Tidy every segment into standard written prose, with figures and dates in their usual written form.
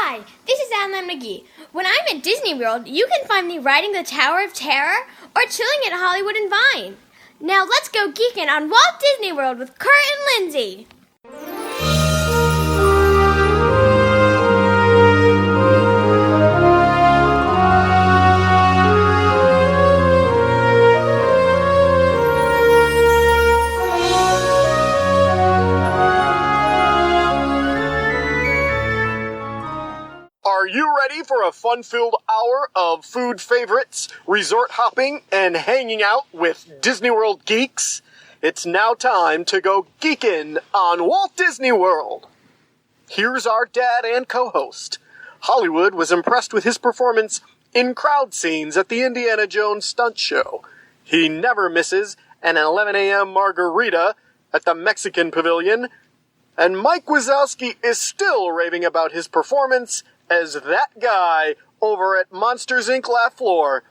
Hi, this is Alan McGee. When I'm at Disney World, you can find me riding the Tower of Terror or chilling at Hollywood and Vine. Now let's go geeking on Walt Disney World with Kurt and Lindsay. Are you ready for a fun-filled hour of food favorites, resort hopping, and hanging out with Disney World geeks? It's now time to go geekin' on Walt Disney World. Here's our dad and co-host. Hollywood was impressed with his performance in crowd scenes at the Indiana Jones stunt show. He never misses an 11 a.m. margarita at the Mexican Pavilion. And Mike Wazowski is still raving about his performance as that guy over at Monsters, Inc. Laugh Floor.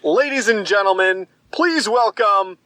Ladies and gentlemen, please welcome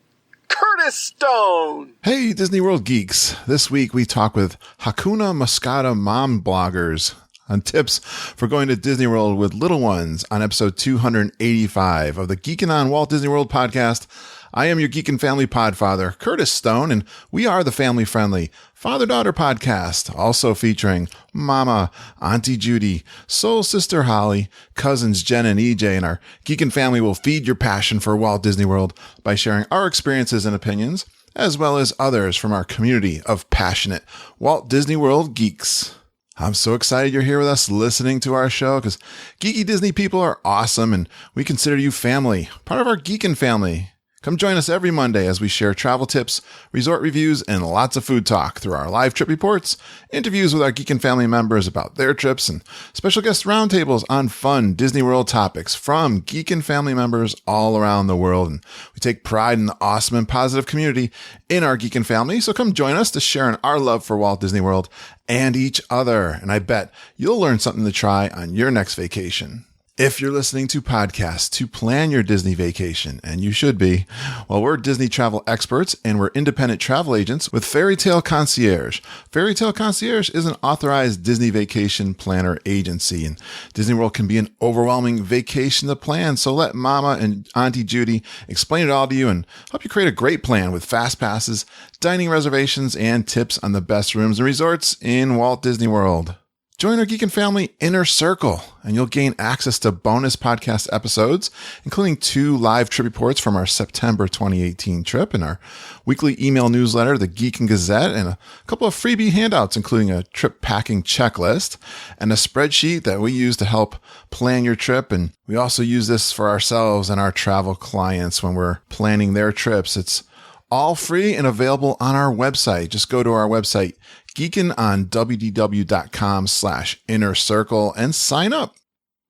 Curtis Stone. Hey, Disney World geeks. This week we talk with Hakuna Moscato Mom Bloggers on tips for going to Disney World with little ones on episode 285 of the Geekin' on Walt Disney World podcast. I am your Geekin' Family Podfather, Curtis Stone, and we are the family-friendly father-daughter podcast, also featuring Mama, Auntie Judy, Soul Sister Holly, cousins Jen and EJ, and our Geekin' family will feed your passion for Walt Disney World by sharing our experiences and opinions, as well as others from our community of passionate Walt Disney World geeks. I'm so excited you're here with us listening to our show because geeky Disney people are awesome and we consider you family, part of our Geekin' family. Come join us every Monday as we share travel tips, resort reviews, and lots of food talk through our live trip reports, interviews with our Geekin' family members about their trips, and special guest roundtables on fun Disney World topics from Geekin' family members all around the world. And we take pride in the awesome and positive community in our Geekin' family, so come join us to share in our love for Walt Disney World and each other. And I bet you'll learn something to try on your next vacation. If you're listening to podcasts to plan your Disney vacation, and you should be, well, we're Disney travel experts and we're independent travel agents with Fairy Tale Concierge. Fairy Tale Concierge is an authorized Disney vacation planner agency, and Disney World can be an overwhelming vacation to plan. So let Mama and Auntie Judy explain it all to you and help you create a great plan with fast passes, dining reservations, and tips on the best rooms and resorts in Walt Disney World. Join our Geekin' Family Inner Circle, and you'll gain access to bonus podcast episodes, including 2 live trip reports from our September 2018 trip and our weekly email newsletter, the Geekin' Gazette, and a couple of freebie handouts, including a trip packing checklist and a spreadsheet that we use to help plan your trip. And we also use this for ourselves and our travel clients when we're planning their trips. It's all free and available on our website. Just go to our website, geekinonwdw.com/inner circle and sign up.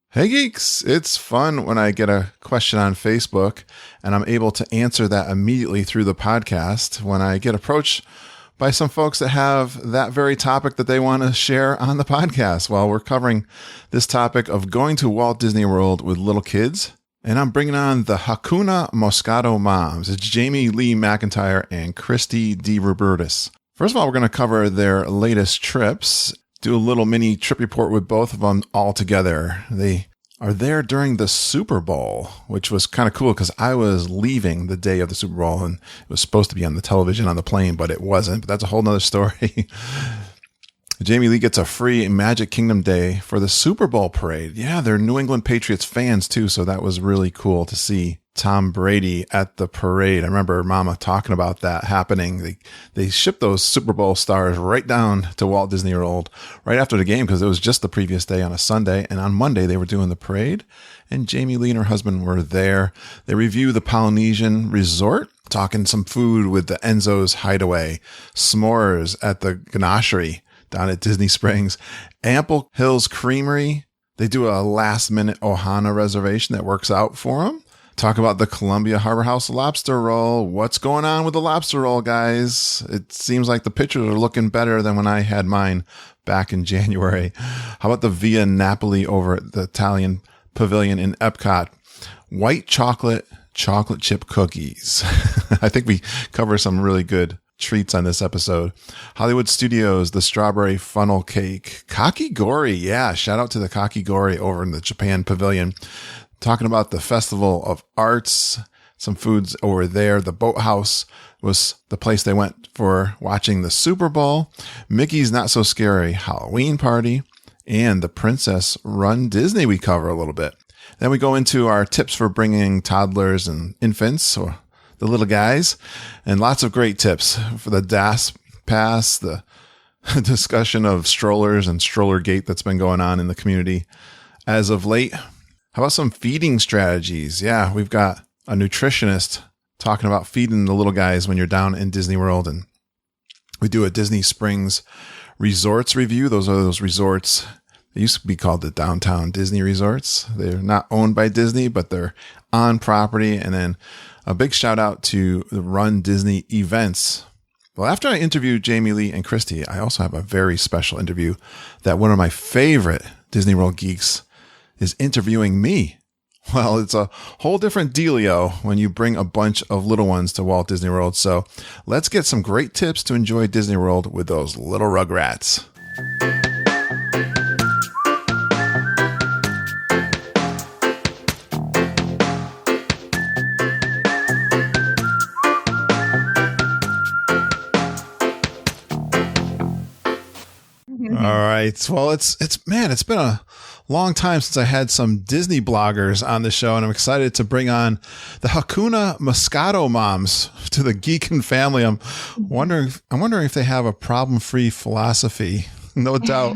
Hey geeks, it's fun when I get a question on Facebook and I'm able to answer that immediately through the podcast when I get approached by some folks that have that very topic that they want to share on the podcast. Well, we're covering this topic of going to Walt Disney World with little kids. And I'm bringing on the Hakuna Moscato moms. It's Jamie Lee McIntyre and Kristi DeRobertis. First of all, we're going to cover their latest trips, do a little mini trip report with both of them all together. They are there during the Super Bowl, which was kind of cool because I was leaving the day of the Super Bowl and it was supposed to be on the television on the plane, but it wasn't. But that's a whole nother story. Jamie Lee gets a free Magic Kingdom day for the Super Bowl parade. Yeah, they're New England Patriots fans too, so that was really cool to see Tom Brady at the parade. I remember Mama talking about that happening. They shipped those Super Bowl stars right down to Walt Disney World right after the game because it was just the previous day on a Sunday, and on Monday they were doing the parade, and Jamie Lee and her husband were there. They review the Polynesian Resort, talking some food with the Enzo's Hideaway, s'mores at the Ganachery down at Disney Springs, Ample Hills Creamery. They do a last-minute Ohana reservation that works out for them. Talk about the Columbia Harbor House lobster roll. What's going on with the lobster roll, guys? It seems like the pictures are looking better than when I had mine back in January. How about the Via Napoli over at the Italian Pavilion in Epcot? White chocolate chip cookies. I think we cover some really good treats on this episode. Hollywood Studios, the strawberry funnel cake. Kakigori, yeah, shout out to the Kakigori over in the Japan Pavilion. Talking about the Festival of Arts, some foods over there. The Boathouse was the place they went for watching the Super Bowl. Mickey's Not So Scary Halloween Party. And the Princess Run Disney we cover a little bit. Then we go into our tips for bringing toddlers and infants, or the little guys, and lots of great tips for the DAS pass, the discussion of strollers and stroller gate that's been going on in the community as of late. How about some feeding strategies? Yeah, we've got a nutritionist talking about feeding the little guys when you're down in Disney World. And we do a Disney Springs resorts review. Those are those resorts. They used to be called the Downtown Disney Resorts. They're not owned by Disney, but they're on property. And then a big shout out to the Run Disney events. Well, after I interviewed Jamie Lee and Kristi, I also have a very special interview that one of my favorite Disney World geeks is interviewing me. Well, it's a whole different dealio when you bring a bunch of little ones to Walt Disney World. So let's get some great tips to enjoy Disney World with those little rugrats. All right. Well, it's been a long time since I had some Disney bloggers on the show, and I'm excited to bring on the Hakuna Moscato moms to the Geekin family. I'm wondering if they have a problem-free philosophy. No doubt.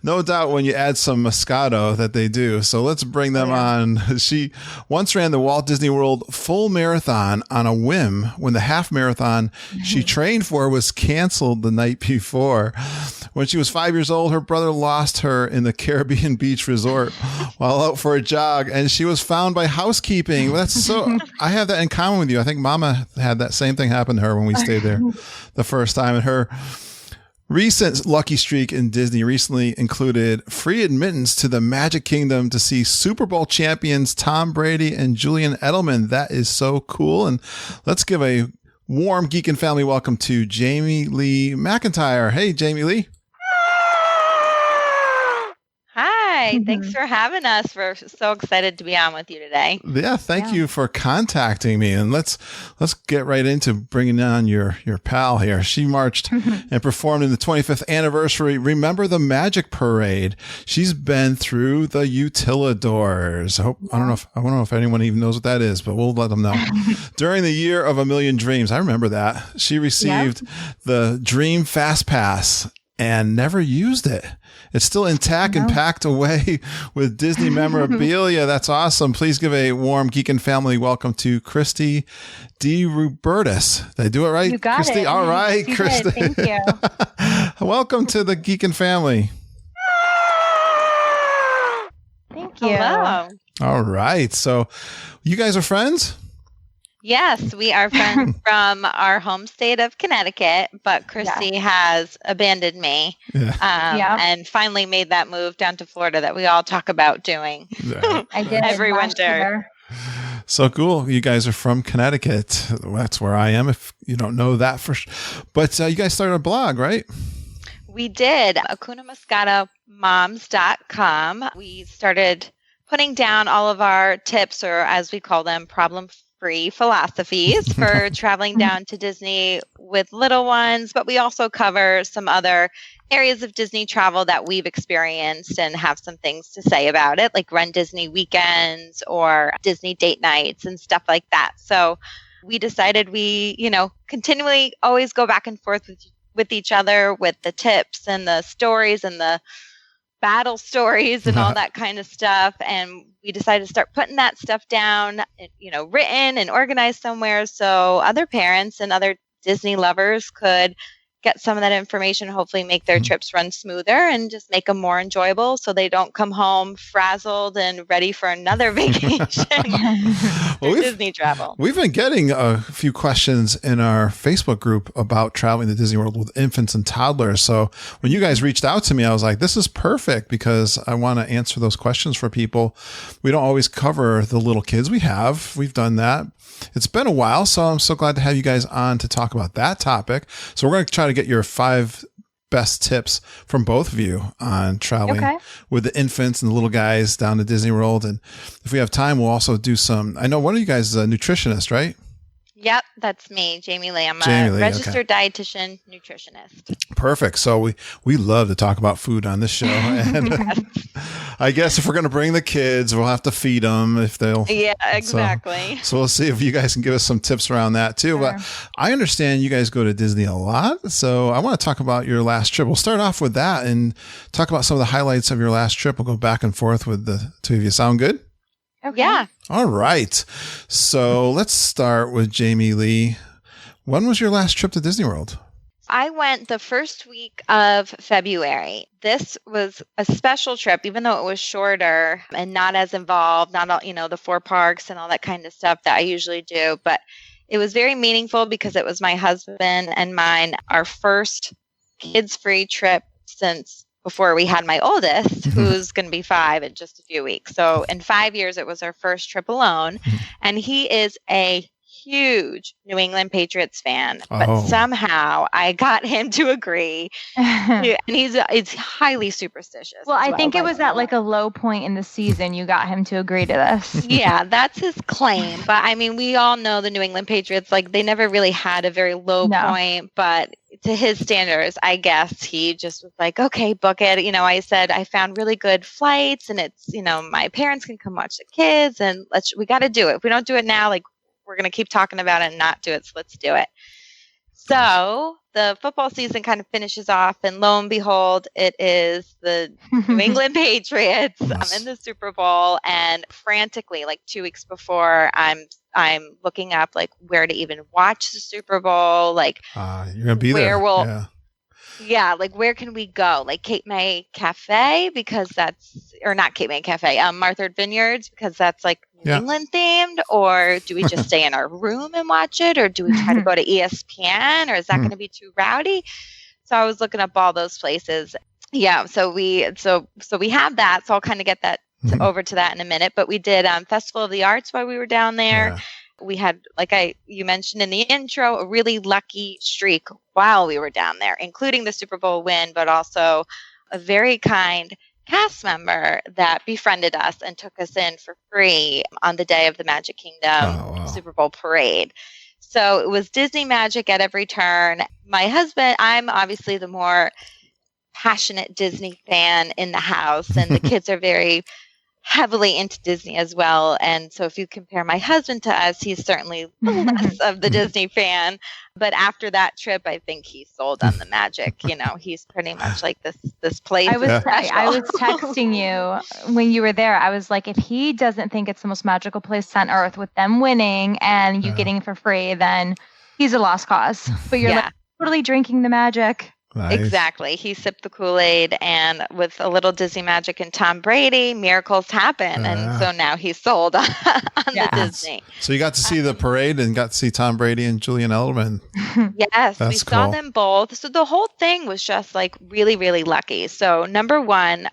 No doubt when you add some Moscato that they do. So let's bring them on. She once ran the Walt Disney World full marathon on a whim when the half marathon she trained for was canceled the night before. When she was 5 years old, her brother lost her in the Caribbean Beach Resort while out for a jog, and she was found by housekeeping. I have that in common with you. I think Mama had that same thing happen to her when we stayed there the first time, and her recent lucky streak in Disney recently included free admittance to the Magic Kingdom to see Super Bowl champions Tom Brady and Julian Edelman. That is so cool. And let's give a warm Geekin' family welcome to Jamie Lee McIntyre. Hey, Jamie Lee. Hi, thanks for having us. We're so excited to be on with you today. Yeah, thank you for contacting me. And let's get right into bringing on your pal here. She marched and performed in the 25th anniversary Remember the Magic Parade. She's been through the Utilidors. I don't know if anyone even knows what that is, but we'll let them know. During the Year of a Million Dreams, I remember that. She received the Dream Fast Pass and never used it. It's still intact and packed away with Disney memorabilia. That's awesome. Please give a warm Geekin' family welcome to Kristi D. Rubertus. Did I do it right? You got Kristi? it. All right, You Kristi. did. Thank you. Welcome to the Geekin' family. Thank you. Hello. All right. So you guys are friends? Yes, we are friends from our home state of Connecticut, but Kristi has abandoned me and finally made that move down to Florida that we all talk about doing. I did every last winter. year. So cool. You guys are from Connecticut. That's where I am, if you don't know that for sure. But you guys started a blog, right? We did. Hakuna Moscato Moms.com. We started putting down all of our tips, or as we call them, problem-free philosophies for traveling down to Disney with little ones. But we also cover some other areas of Disney travel that we've experienced and have some things to say about it, like Run Disney weekends or Disney date nights and stuff like that. So we decided we, continually always go back and forth with each other with the tips and the stories and the battle stories and all that kind of stuff. And we decided to start putting that stuff down, written and organized somewhere so other parents and other Disney lovers could get some of that information, hopefully make their trips run smoother and just make them more enjoyable so they don't come home frazzled and ready for another vacation. Disney travel. We've been getting a few questions in our Facebook group about traveling to Disney World with infants and toddlers. So when you guys reached out to me, I was like, this is perfect because I want to answer those questions for people. We don't always cover the little kids we have. We've done that. it's been a while, so I'm so glad to have you guys on to talk about that topic. So we're going to try to get your 5 best tips from both of you on traveling with the infants and the little guys down to Disney World. And if we have time, we'll also do some, I know one of you guys is a nutritionist, right? Yep, that's me, Jamie Lee. I'm a registered dietitian nutritionist. Perfect. So we love to talk about food on this show. And I guess if we're going to bring the kids, we'll have to feed them if they'll. Yeah, exactly. So we'll see if you guys can give us some tips around that too. Sure. But I understand you guys go to Disney a lot. So I want to talk about your last trip. We'll start off with that and talk about some of the highlights of your last trip. We'll go back and forth with the two of you. Sound good? Okay. Yeah. All right. So let's start with Jamie Lee. When was your last trip to Disney World? I went the first week of February. This was a special trip, even though it was shorter and not as involved, not all, the 4 parks and all that kind of stuff that I usually do. But it was very meaningful because it was my husband and mine, our first kids-free trip since before we had my oldest, who's going to be 5 in just a few weeks. So in 5 years, it was our first trip alone. And he is a huge New England Patriots fan, but somehow I got him to agree. And he's highly superstitious. Well, I think it was at like a low point in the season you got him to agree to this. Yeah, that's his claim. But I mean, we all know the New England Patriots, like they never really had a very low point, but to his standards, I guess he just was like, okay, book it. I said, I found really good flights and it's, my parents can come watch the kids and we got to do it. If we don't do it now, like we're going to keep talking about it and not do it. So let's do it. So the football season kind of finishes off and lo and behold, it is the New England Patriots. I'm in the Super Bowl and frantically, like 2 weeks before, I'm looking up like where to even watch the Super Bowl. Like you're gonna be there. Like where can we go? Like Cape May Cafe because or not Cape May Cafe, Martha Vineyards because that's like New England themed, or do we just stay in our room and watch it, or do we try to go to ESPN, or is that going to be too rowdy? So I was looking up all those places. Yeah, so we have that. So I'll kind of get that over to that in a minute. But we did Festival of the Arts while we were down there. Yeah. We had, you mentioned in the intro, a really lucky streak while we were down there, including the Super Bowl win, but also a very kind cast member that befriended us and took us in for free on the day of the Magic Kingdom Super Bowl parade. So it was Disney magic at every turn. My husband, I'm obviously the more passionate Disney fan in the house, and the kids are very heavily into Disney as well. And so if you compare my husband to us, he's certainly less of the Disney fan. But after that trip, I think he sold on the magic. He's pretty much like this place. I was texting you when you were there. I was like, if he doesn't think it's the most magical place on earth with them winning and you getting it for free, then he's a lost cause. But you're like totally drinking the magic. Nice. Exactly. He sipped the Kool-Aid, and with a little Disney magic and Tom Brady, miracles happen. And so now he's sold on the Disney. So you got to see the parade and got to see Tom Brady and Julian Edelman. Yes, we saw them both. So the whole thing was just like really, really lucky. So number one,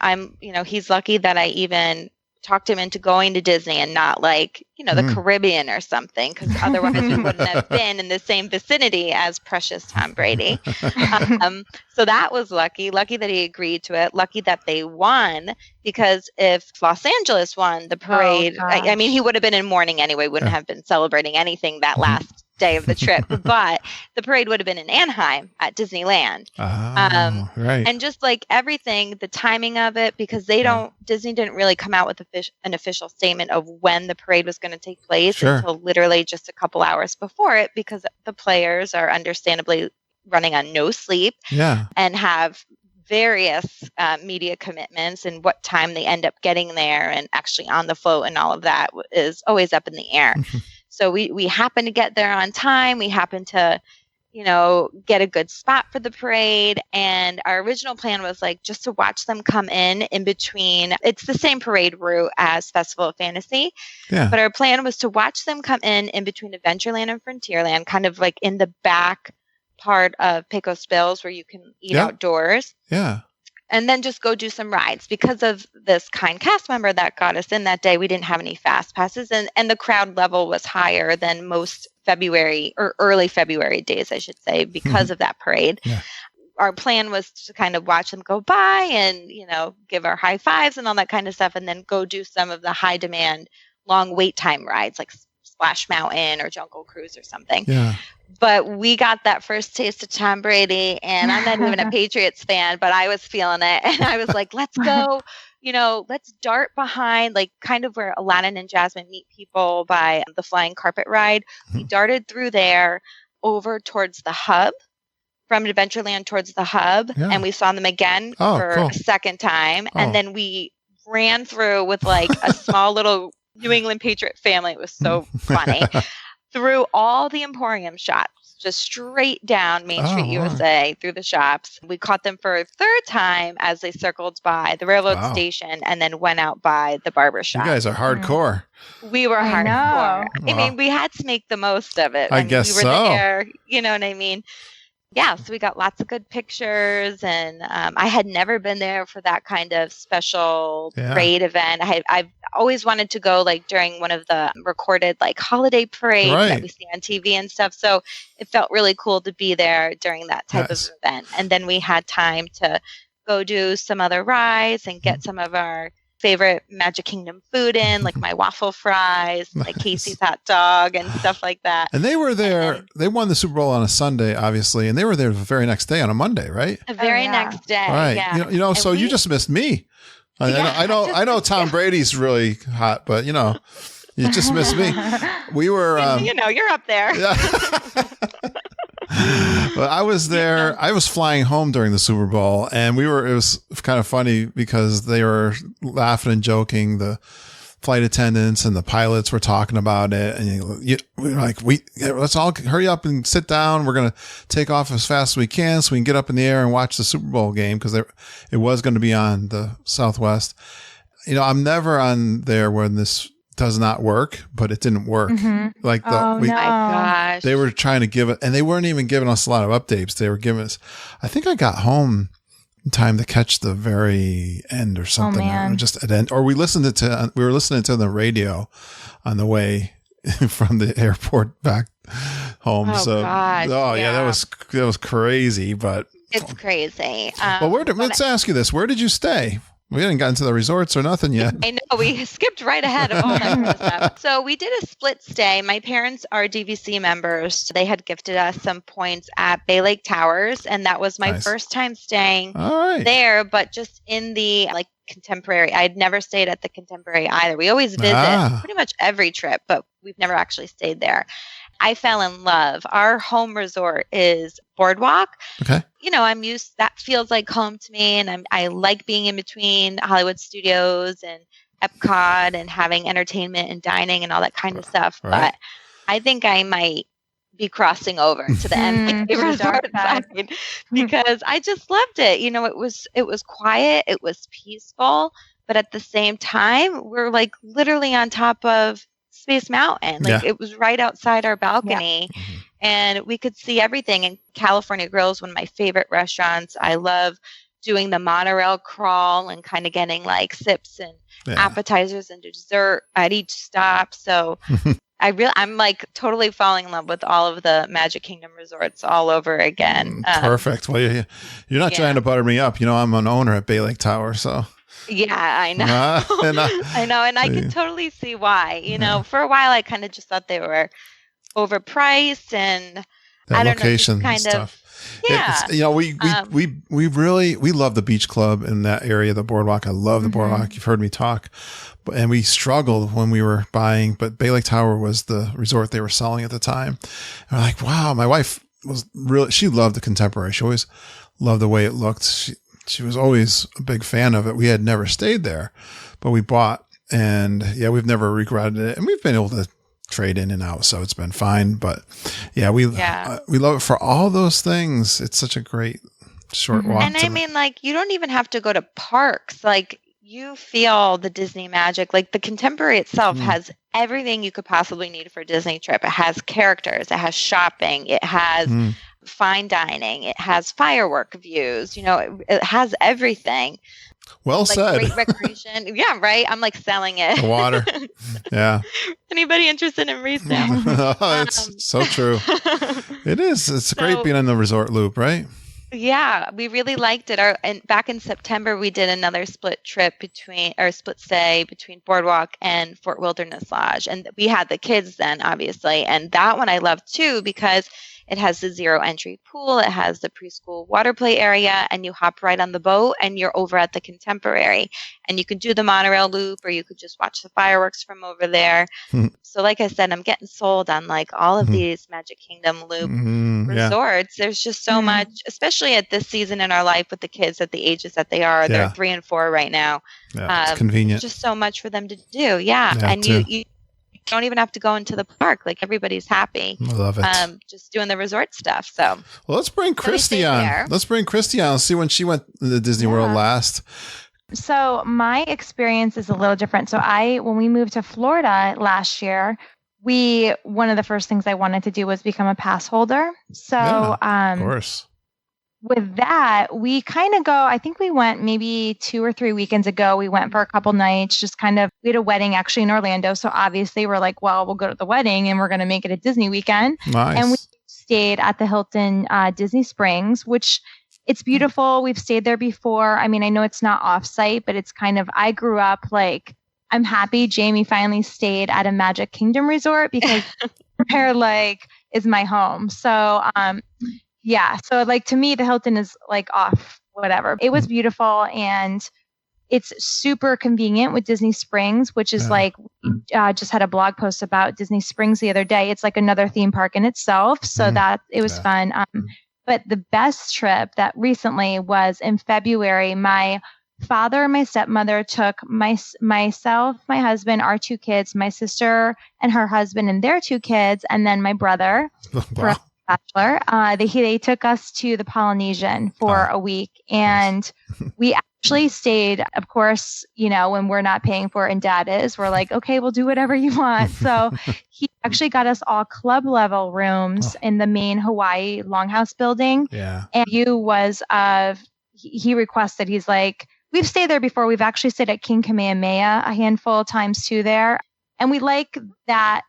he's lucky that I even talked him into going to Disney and not like, the Caribbean or something, because otherwise we wouldn't have been in the same vicinity as precious Tom Brady. So that was lucky that he agreed to it. Lucky that they won, because if Los Angeles won the parade, I mean, he would have been in mourning anyway, wouldn't have been celebrating anything that last day of the trip, but the parade would have been in Anaheim at Disneyland. Right. And just like everything, the timing of it, because Disney didn't really come out with an official statement of when the parade was going to take place until literally just a couple hours before it, because the players are understandably running on no sleep and have various media commitments, and what time they end up getting there and actually on the float and all of that is always up in the air. So we happen to get there on time. We happen to, get a good spot for the parade. And our original plan was like just to watch them come in between. It's the same parade route as Festival of Fantasy. Yeah. But our plan was to watch them come in between Adventureland and Frontierland, kind of like in the back part of Pecos Bills where you can eat outdoors. Yeah. and then just go do some rides. Because of this kind cast member that got us in that day, we didn't have any fast passes, and the crowd level was higher than most February or early February days, I should say, because of that parade. Yeah. Our plan was to kind of watch them go by and, give our high fives and all that kind of stuff, and then go do some of the high demand, long wait time rides like Splash Mountain or Jungle Cruise or something. Yeah. But we got that first taste of Tom Brady, and I'm not even a Patriots fan, but I was feeling it. And I was like, let's go, let's dart behind, like kind of where Aladdin and Jasmine meet people by the flying carpet ride. We darted through there over towards the hub, from Adventureland towards the hub, and we saw them again for a second time. And then we ran through with like a small little New England Patriot family. It was so funny. Through all the Emporium shops, just straight down Main Street, USA, through the shops. We caught them for a third time as they circled by the railroad station and then went out by the barber shop. You guys are hardcore. We were hardcore. I mean, we had to make the most of it. I guess we were there, you know what I mean? Yeah, so we got lots of good pictures, and I had never been there for that kind of special parade event. I've always wanted to go like during one of the recorded like holiday parades that we see on TV and stuff. So it felt really cool to be there during that type of event. And then we had time to go do some other rides and get some of our favorite Magic Kingdom food in, like my waffle fries, like Casey's hot dog and stuff like that. And they were there. They won the Super Bowl on a Sunday, obviously, and they were there the very next day on a Monday, right? The very next day, right? Yeah. So you just missed me. I know Tom Brady's really hot, but you just missed me. We were, you're up there. But I was there. I was flying home during the Super Bowl, and it was kind of funny because they were laughing and joking. The flight attendants and the pilots were talking about it, and we were like, let's all hurry up and sit down. We're going to take off as fast as we can so we can get up in the air and watch the Super Bowl game, because it was going to be on the Southwest. I'm never on there when this does not work, but it didn't work. Like my gosh, they were trying to give it, and they weren't even giving us a lot of updates. They were giving us, I think I got home in time to catch the very end or something. Or we were listening to the radio on the way from the airport back home. That was crazy, but it's crazy. Let's ask you this. Where did you stay? We hadn't gotten to the resorts or nothing yet. I know. We skipped right ahead of all that kind of stuff. So we did a split stay. My parents are DVC members. They had gifted us some points at Bay Lake Towers, and that was my first time staying there, but just in the Contemporary. I had never stayed at the Contemporary either. We always visit pretty much every trip, but we've never actually stayed there. I fell in love. Our home resort is Boardwalk. Okay. That feels like home to me, and I like being in between Hollywood Studios and Epcot and having entertainment and dining and all that kind of stuff. Right. But I think I might be crossing over to the MA resort side because I just loved it. It was quiet, it was peaceful, but at the same time, we're like literally on top of Space Mountain. It was right outside our balcony, and we could see everything. And California Grill is one of my favorite restaurants. I love doing the monorail crawl and kind of getting like sips and appetizers and dessert at each stop. So I'm like totally falling in love with all of the Magic Kingdom resorts all over again. Perfect. Well, you're not trying to butter me up. I'm an owner at Bay Lake Tower, so. Yeah, I know. I know. And I can totally see why. For a while, I kind of just thought they were overpriced, and I don't location know, kind stuff. of. Yeah. We really love the beach club in that area, the Boardwalk. I love the Boardwalk. You've heard me talk. And we struggled when we were buying, but Bay Lake Tower was the resort they were selling at the time. And we're like, wow, my wife she loved the Contemporary. She always loved the way it looked. She was always a big fan of it. We had never stayed there, but we bought, and we've never regretted it. And we've been able to trade in and out, so it's been fine. But we love it for all those things. It's such a great short walk. And I mean, you don't even have to go to parks. You feel the Disney magic. The Contemporary itself has everything you could possibly need for a Disney trip. It has characters. It has shopping. It has fine dining. It has firework views. It has everything. Well said. Great recreation. Yeah, right. I'm like selling it. The water. Yeah. Anybody interested in resale? It's so true. It is. It's great being on the resort loop, right? Yeah, we really liked it. And back in September, we did another split stay between Boardwalk and Fort Wilderness Lodge. And we had the kids then, obviously. And that one I loved too, because it has the 0 entry pool. It has the preschool water play area, and you hop right on the boat and you're over at the Contemporary. And you can do the monorail loop, or you could just watch the fireworks from over there. So like I said, I'm getting sold on like all of these Magic Kingdom loop resorts. There's just so much, especially at this season in our life with the kids at the ages that they are. They're 3 and 4 right now. Yeah, it's convenient. Just so much for them to do. Yeah. And you don't even have to go into the park. Like, everybody's happy. I love it. Just doing the resort stuff. So let's bring Kristi on. Let's bring Kristi on and see when she went to Disney World last. So my experience is a little different. So when we moved to Florida last year, one of the first things I wanted to do was become a pass holder. So of course. With that, we kind of I think we went maybe 2 or 3 weekends ago. We went for a couple nights, we had a wedding actually in Orlando. So obviously we're like, well, we'll go to the wedding and we're going to make it a Disney weekend. Nice. And we stayed at the Hilton Disney Springs, which it's beautiful. We've stayed there before. I mean, I know it's not off-site, but it's kind of, I grew up like, I'm happy Jamie finally stayed at a Magic Kingdom resort, because there is my home. So, so like to me, the Hilton is like off, whatever. It was beautiful, and it's super convenient with Disney Springs, which is just had a blog post about Disney Springs the other day. It's like another theme park in itself. So that it was fun. But the best trip that recently was in February. My father and my stepmother took myself, my husband, our 2 kids, my sister and her husband and their 2 kids, and then my brother. Wow. Bachelor. They took us to the Polynesian for a week, and we actually stayed, of course, when we're not paying for it and Dad is, we're like, okay, we'll do whatever you want. So he actually got us all club level rooms in the main Hawaii Longhouse building. Yeah. And he requested, he's like, we've stayed there before. We've actually stayed at King Kamehameha a handful of times too there. And we like that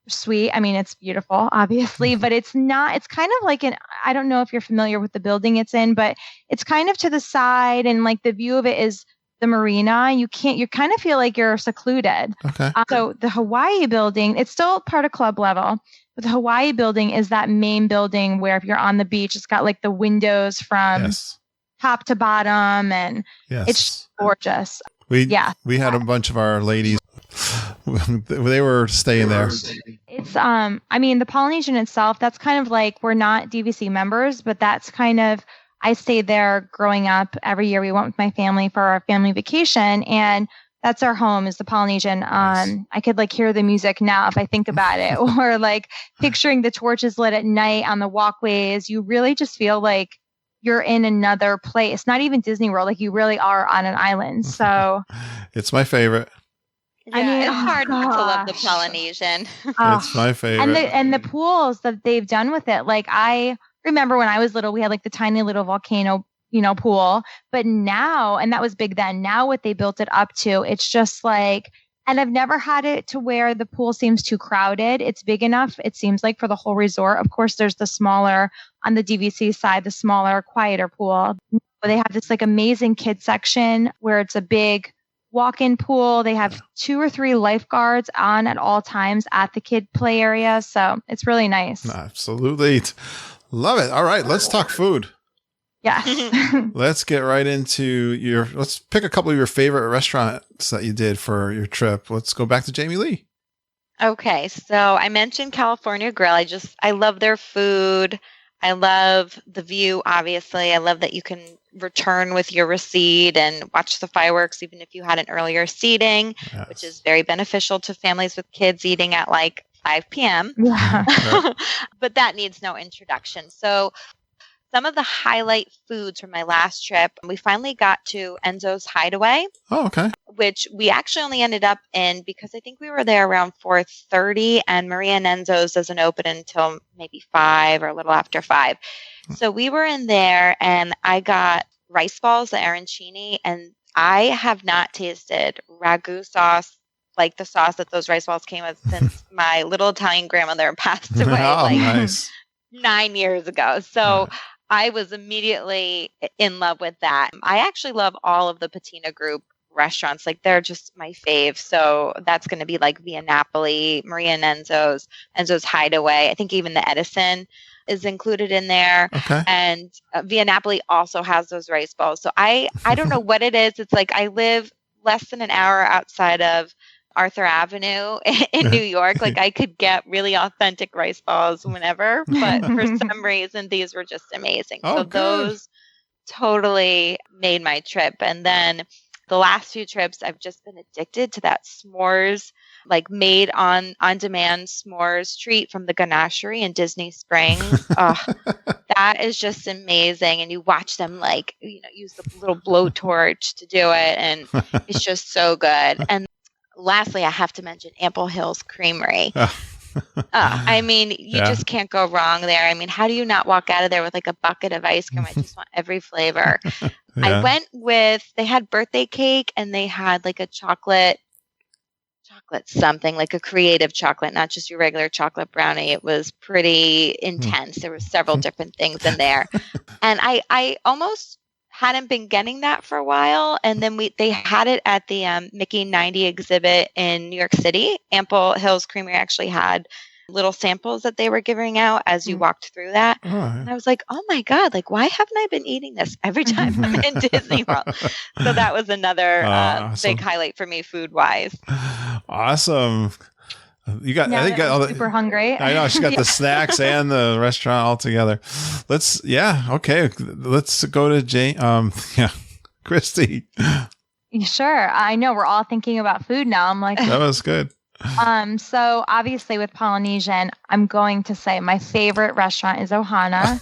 suite. I mean, it's beautiful, obviously, but it's kind of like I don't know if you're familiar with the building it's in, but it's kind of to the side, and like the view of it is the marina. You kind of feel like you're secluded. Okay. So the Hawaii building, it's still part of club level, but the Hawaii building is that main building where if you're on the beach, it's got like the windows from top to bottom, and it's gorgeous. We had a bunch of our ladies. They were staying there. It's I mean, the Polynesian itself, that's kind of like, we're not DVC members, but that's kind of, I stayed there growing up. Every year we went with my family for our family vacation, and that's our home, is the Polynesian. Nice. I could like hear the music now if I think about it, or like picturing the torches lit at night on the walkways. You really just feel like you're in another place, not even Disney World. Like, you really are on an island. So it's my favorite. Yeah, I mean, it's hard not to love the Polynesian. It's my favorite. And the pools that they've done with it. Like, I remember when I was little, we had like the tiny little volcano, pool. But now, and that was big then. Now what they built it up to, it's just like, and I've never had it to where the pool seems too crowded. It's big enough, it seems like, for the whole resort. Of course, there's the smaller, on the DVC side, the smaller, quieter pool. They have this like amazing kids section where it's a big walk-in pool. They have 2 or 3 lifeguards on at all times at the kid play area. So it's really nice. Absolutely. Love it. All right. Let's talk food. Yes. Let's get right into let's pick a couple of your favorite restaurants that you did for your trip. Let's go back to Jamie Lee. Okay. So I mentioned California Grill. I love their food. I love the view, obviously. I love that you can return with your receipt and watch the fireworks, even if you had an earlier seating, which is very beneficial to families with kids eating at like 5 p.m. Yeah. But that needs no introduction. So some of the highlight foods from my last trip, we finally got to Enzo's Hideaway. Oh, okay. which we actually only ended up in because I think we were there around 4:30, and Maria and Enzo's doesn't open until maybe 5 or a little after 5. So we were in there, and I got rice balls, the arancini, and I have not tasted ragu sauce like the sauce that those rice balls came with since my little Italian grandmother passed away Nice. 9 years ago. So I was immediately in love with that. I actually love all of the Patina Group restaurants. Like, they're just my fave. So that's going to be like Via Napoli, Maria and Enzo's Hideaway. I think even the Edison is included in there. Okay. And Via Napoli also has those rice balls. So I don't know what it is. It's like I live less than an hour outside of Arthur Avenue in New York. Like, I could get really authentic rice balls whenever, but for some reason these were just amazing. So those totally made my trip. And then the last few trips, I've just been addicted to that s'mores, like made on demand s'mores treat from the Ganachery in Disney Springs. That is just amazing. And you watch them use the little blowtorch to do it, and it's just so good. And lastly, I have to mention Ample Hills Creamery. I mean, you just can't go wrong there. I mean, how do you not walk out of there with like a bucket of ice cream? I just want every flavor. I went they had birthday cake, and they had like a chocolate something, like a creative chocolate, not just your regular chocolate brownie. It was pretty intense. There were several different things in there. And I almost hadn't been getting that for a while, and then they had it at the Mickey 90 exhibit in New York City. Ample Hills Creamery actually had little samples that they were giving out as you walked through that. And I was like, oh my God, like, why haven't I been eating this every time I'm in Disney World? So that was another big highlight for me food wise. Awesome. You got, Yeah, I think you got all the, super hungry. I know she got the snacks and the restaurant all together. Let's go to Kristi. Sure. I know we're all thinking about food now. I'm like, That was good. So obviously with Polynesian, I'm going to say my favorite restaurant is Ohana.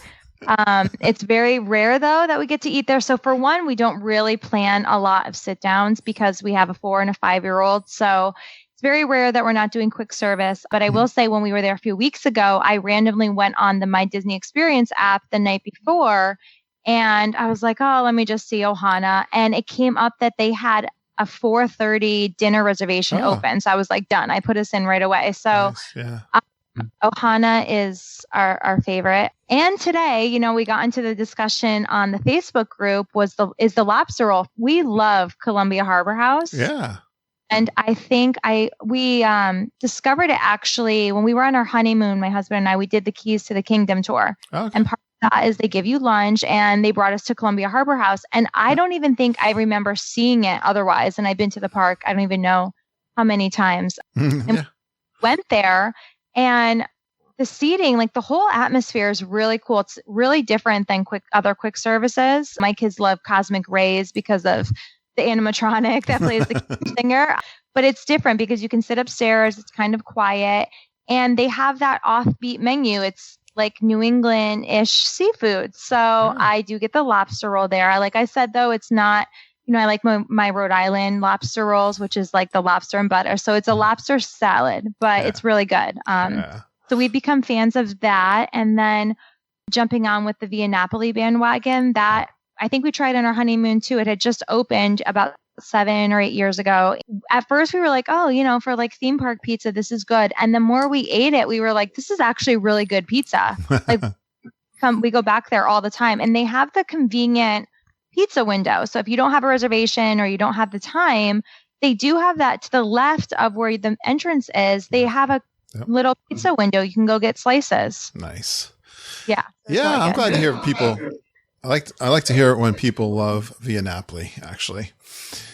It's very rare though that we get to eat there. So for one, we don't really plan a lot of sit downs because we have a 4 and a 5-year-old. So it's very rare that we're not doing quick service. But I will say when we were there a few weeks ago, I randomly went on the My Disney Experience app the night before, and I was like, oh, let me just see Ohana. And it came up that they had a 4:30 dinner reservation open. So I was like, done. I put us in right away. So nice. Ohana is our favorite. And today, we got into the discussion on the Facebook group is the lobster roll. We love Columbia Harbor House. Yeah. And I think we discovered it actually when we were on our honeymoon. My husband and I, we did the Keys to the Kingdom tour. Okay. And part of that is they give you lunch, and they brought us to Columbia Harbor House. And I don't even think I remember seeing it otherwise. And I've been to the park, I don't even know how many times. And we went there, and the seating, like the whole atmosphere is really cool. It's really different than other quick services. My kids love Cosmic Rays because of the animatronic that plays the singer, but it's different because you can sit upstairs. It's kind of quiet, and they have that offbeat menu. It's like New England-ish seafood. So I do get the lobster roll there. Like I said, though, it's not, I like my Rhode Island lobster rolls, which is like the lobster and butter. So it's a lobster salad, but it's really good. So we've become fans of that. And then jumping on with the Via Napoli bandwagon, that I think we tried on our honeymoon too. It had just opened about 7 or 8 years ago. At first we were like, oh, for like theme park pizza, this is good. And the more we ate it, we were like, this is actually really good pizza. Like we go back there all the time, and they have the convenient pizza window. So if you don't have a reservation or you don't have the time, they do have that to the left of where the entrance is. They have a little pizza window. You can go get slices. Nice. Yeah. Yeah. Really I'm good. glad to hear people. I like to hear it when people love Via Napoli, actually.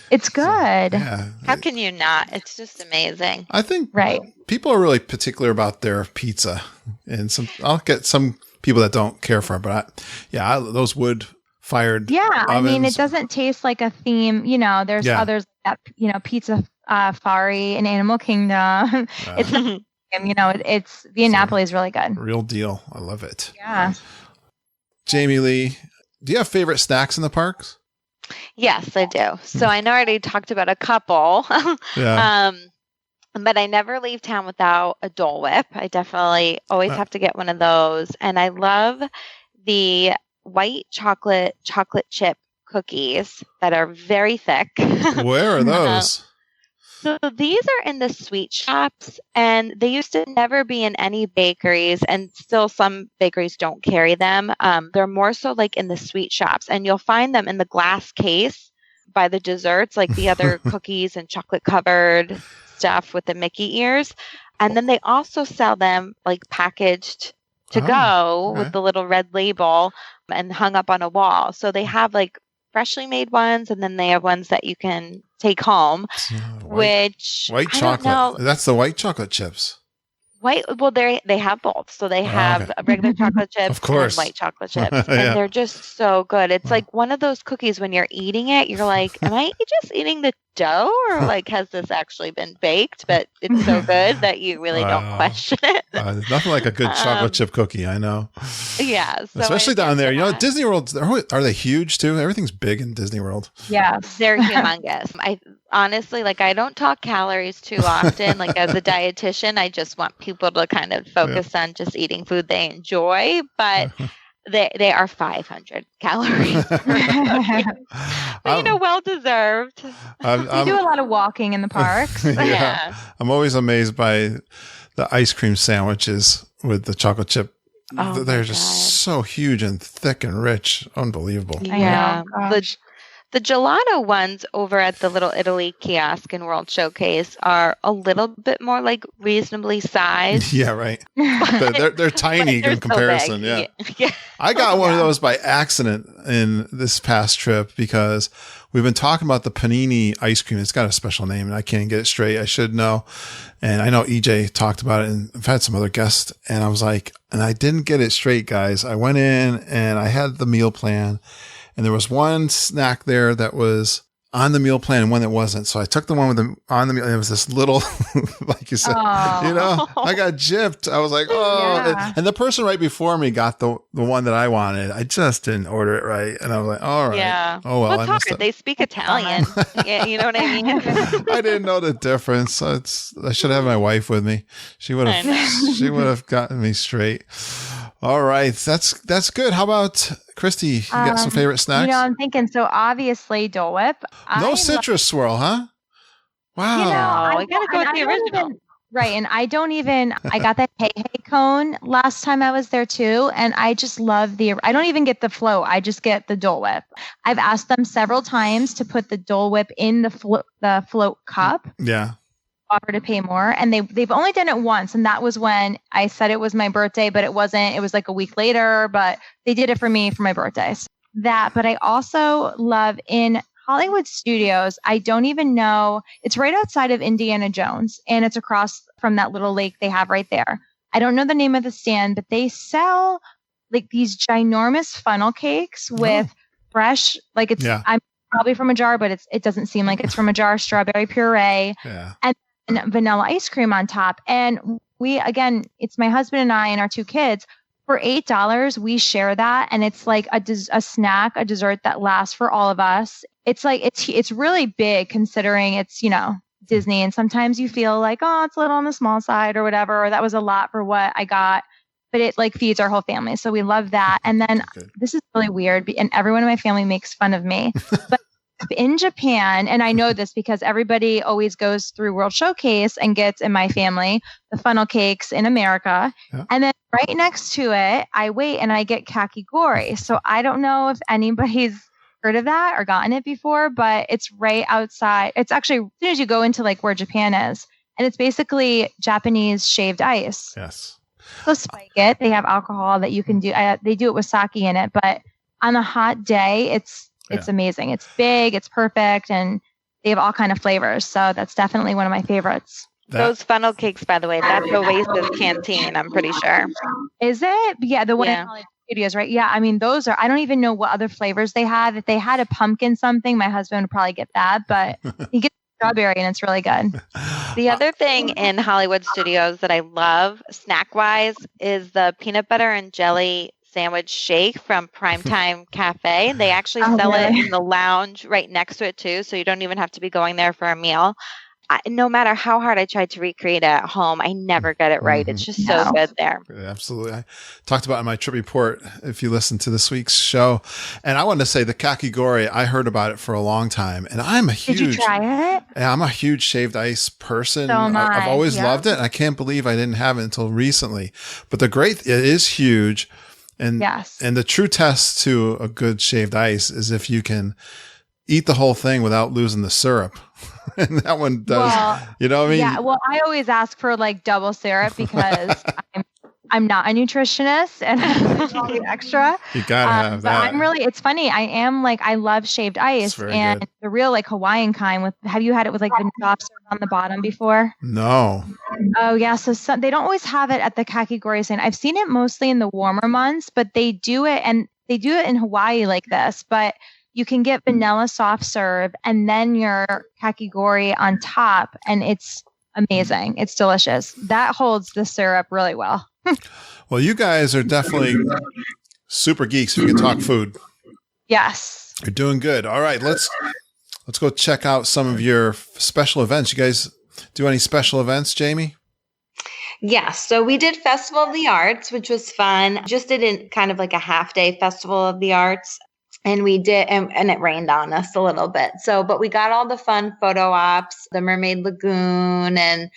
It's good. Yeah. How can you not? It's just amazing. I think people are really particular about their pizza, and I'll get some people that don't care for it, but those wood fired. Yeah. ovens. I mean, it doesn't taste like a theme. There's others that, Pizza Fari and Animal Kingdom. It's not, it's Via Napoli is really good. Real deal. I love it. Yeah. Jamie Lee, do you have favorite snacks in the parks? Yes, I do. So I know I already talked about a couple. Yeah. But I never leave town without a Dole Whip. I definitely always have to get one of those. And I love the white chocolate chip cookies that are very thick. Where are those? So these are in the sweet shops, and they used to never be in any bakeries, and still some bakeries don't carry them. They're more so like in the sweet shops, and you'll find them in the glass case by the desserts, like the other cookies and chocolate covered stuff with the Mickey ears. And then they also sell them like packaged to go with the little red label and hung up on a wall. So they have like freshly made ones, and then they have ones that you can take home, White chocolate. That's the white chocolate chips. Well, they have both. So they have regular chocolate chips Of course. and white chocolate chips. And they're just so good. It's like one of those cookies when you're eating it, you're like, am I just eating the dough, or like has this actually been baked? But it's so good that you really don't question it. There's nothing like a good chocolate chip cookie, I know. Yeah. So especially down there. You know, Disney World, are they huge too? Everything's big in Disney World. Yes. They're humongous. I honestly, like, I don't talk calories too often. Like, as a dietitian, I just want people to kind of focus on just eating food they enjoy. But they are 500 calories. But, well deserved. You do a lot of walking in the parks. Yeah. I'm always amazed by the ice cream sandwiches with the chocolate chip. Oh, they're just so huge and thick and rich. Unbelievable. Yeah. I know. The gelato ones over at the Little Italy kiosk and World Showcase are a little bit more like reasonably sized. Yeah, right. They're tiny in comparison. So yeah. I got one of those by accident in this past trip because we've been talking about the panini ice cream. It's got a special name and I can't get it straight. I should know. And I know EJ talked about it, and I've had some other guests, and I was like, and I didn't get it straight, guys. I went in and I had the meal plan. And there was one snack there that was on the meal plan and one that wasn't. So I took the one with on the meal. And it was this little, like you said, I got gypped. I was like, and the person right before me got the one that I wanted. I just didn't order it right. And I was like, all right. Yeah. Oh, well, it's hard. They speak Italian. Yeah, you know what I mean? I didn't know the difference. I should have my wife with me. She would have gotten me straight. All right. That's good. How about Kristi? You got some favorite snacks? I'm thinking, so obviously Dole Whip. No citrus swirl, huh? Wow. I got to go with the original. Right. And I got that Hey Hey cone last time I was there too. And I just love I don't even get the float. I just get the Dole Whip. I've asked them several times to put the Dole Whip in the float cup. Yeah. Offer to pay more, and they've only done it once, and that was when I said it was my birthday, but it wasn't. It was like a week later, but they did it for me for my birthday. So but I also love in Hollywood Studios. I don't even know. It's right outside of Indiana Jones, and it's across from that little lake they have right there. I don't know the name of the stand, but they sell like these ginormous funnel cakes with fresh, like it's. Yeah. I'm probably from a jar, but it doesn't seem like it's from a jar. Strawberry puree. Yeah. And vanilla ice cream on top. And it's my husband and I and our two kids. For $8, we share that. And it's like a snack, a dessert that lasts for all of us. It's like, it's really big considering it's, Disney. And sometimes you feel like, oh, it's a little on the small side or whatever, or that was a lot for what I got. But it like feeds our whole family. So we love that. And then this is really weird. And everyone in my family makes fun of me. But in Japan, and I know this because everybody always goes through World Showcase and gets, in my family, the funnel cakes in America. Yeah. And then right next to it, I wait and I get kakigori. So I don't know if anybody's heard of that or gotten it before, but it's right outside. It's actually, as soon as you go into like where Japan is, and it's basically Japanese shaved ice. Yes. So spike it. They have alcohol that you can do. They do it with sake in it, but on a hot day, it's amazing. It's big, it's perfect, and they have all kind of flavors. So that's definitely one of my favorites. Those funnel cakes, by the way, that's Oasis Canteen, I'm pretty sure. Is it? Yeah, the one in Hollywood Studios, right? Yeah, I mean, those are, I don't even know what other flavors they have. If they had a pumpkin something, my husband would probably get that, but he gets strawberry and it's really good. The other thing in Hollywood Studios that I love snack-wise is the peanut butter and jelly sandwich shake from Primetime Cafe. They actually sell it in the lounge right next to it too, so you don't even have to be going there for a meal. No matter how hard I tried to recreate it at home, I never get it right. It's just so good there. Yeah, absolutely. I talked about it in my trip report if you listen to this week's show. And I wanted to say the kakigori, I heard about it for a long time. And I'm a huge... Did you try it? Yeah, I'm a huge shaved ice person. So am I. I've always loved it. And I can't believe I didn't have it until recently. But it is huge. And, and the true test to a good shaved ice is if you can eat the whole thing without losing the syrup. And that one does, you know what I mean? Yeah, well, I always ask for like double syrup because I'm not a nutritionist and all the extra. You gotta have that. But it's funny. I love shaved ice and the real like Hawaiian kind have you had it with like the soft serve on the bottom before? No. Oh yeah. So they don't always have it at the kakigori stand. I've seen it mostly in the warmer months, but they do it in Hawaii like this, but you can get vanilla soft serve and then your kakigori on top, and it's amazing. It's delicious. That holds the syrup really well. Well, you guys are definitely super geeks if you can talk food. Yes. You're doing good. All right, let's go check out some of your special events. You guys do any special events, Jamie? Yeah, so we did Festival of the Arts, which was fun. Just did kind of like a half-day Festival of the Arts. And we did, and it rained on us a little bit. So, but we got all the fun photo ops, the Mermaid Lagoon and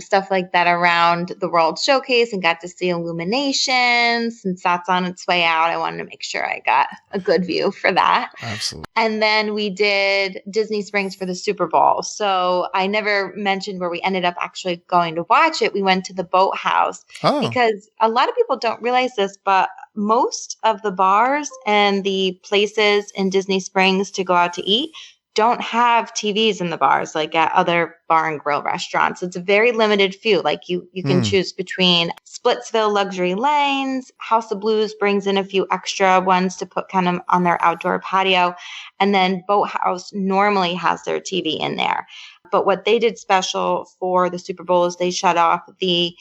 stuff like that around the World Showcase, and got to see Illuminations. Since that's on its way out, I wanted to make sure I got a good view for that. Absolutely. And then we did Disney Springs for the Super Bowl. So I never mentioned where we ended up actually going to watch it. We went to the Boathouse because a lot of people don't realize this, but most of the bars and the places in Disney Springs to go out to eat don't have TVs in the bars like at other bar and grill restaurants. It's a very limited few. Like you can choose between Splitsville Luxury Lanes, House of Blues brings in a few extra ones to put kind of on their outdoor patio. And then Boathouse normally has their TV in there. But what they did special for the Super Bowl is they shut off the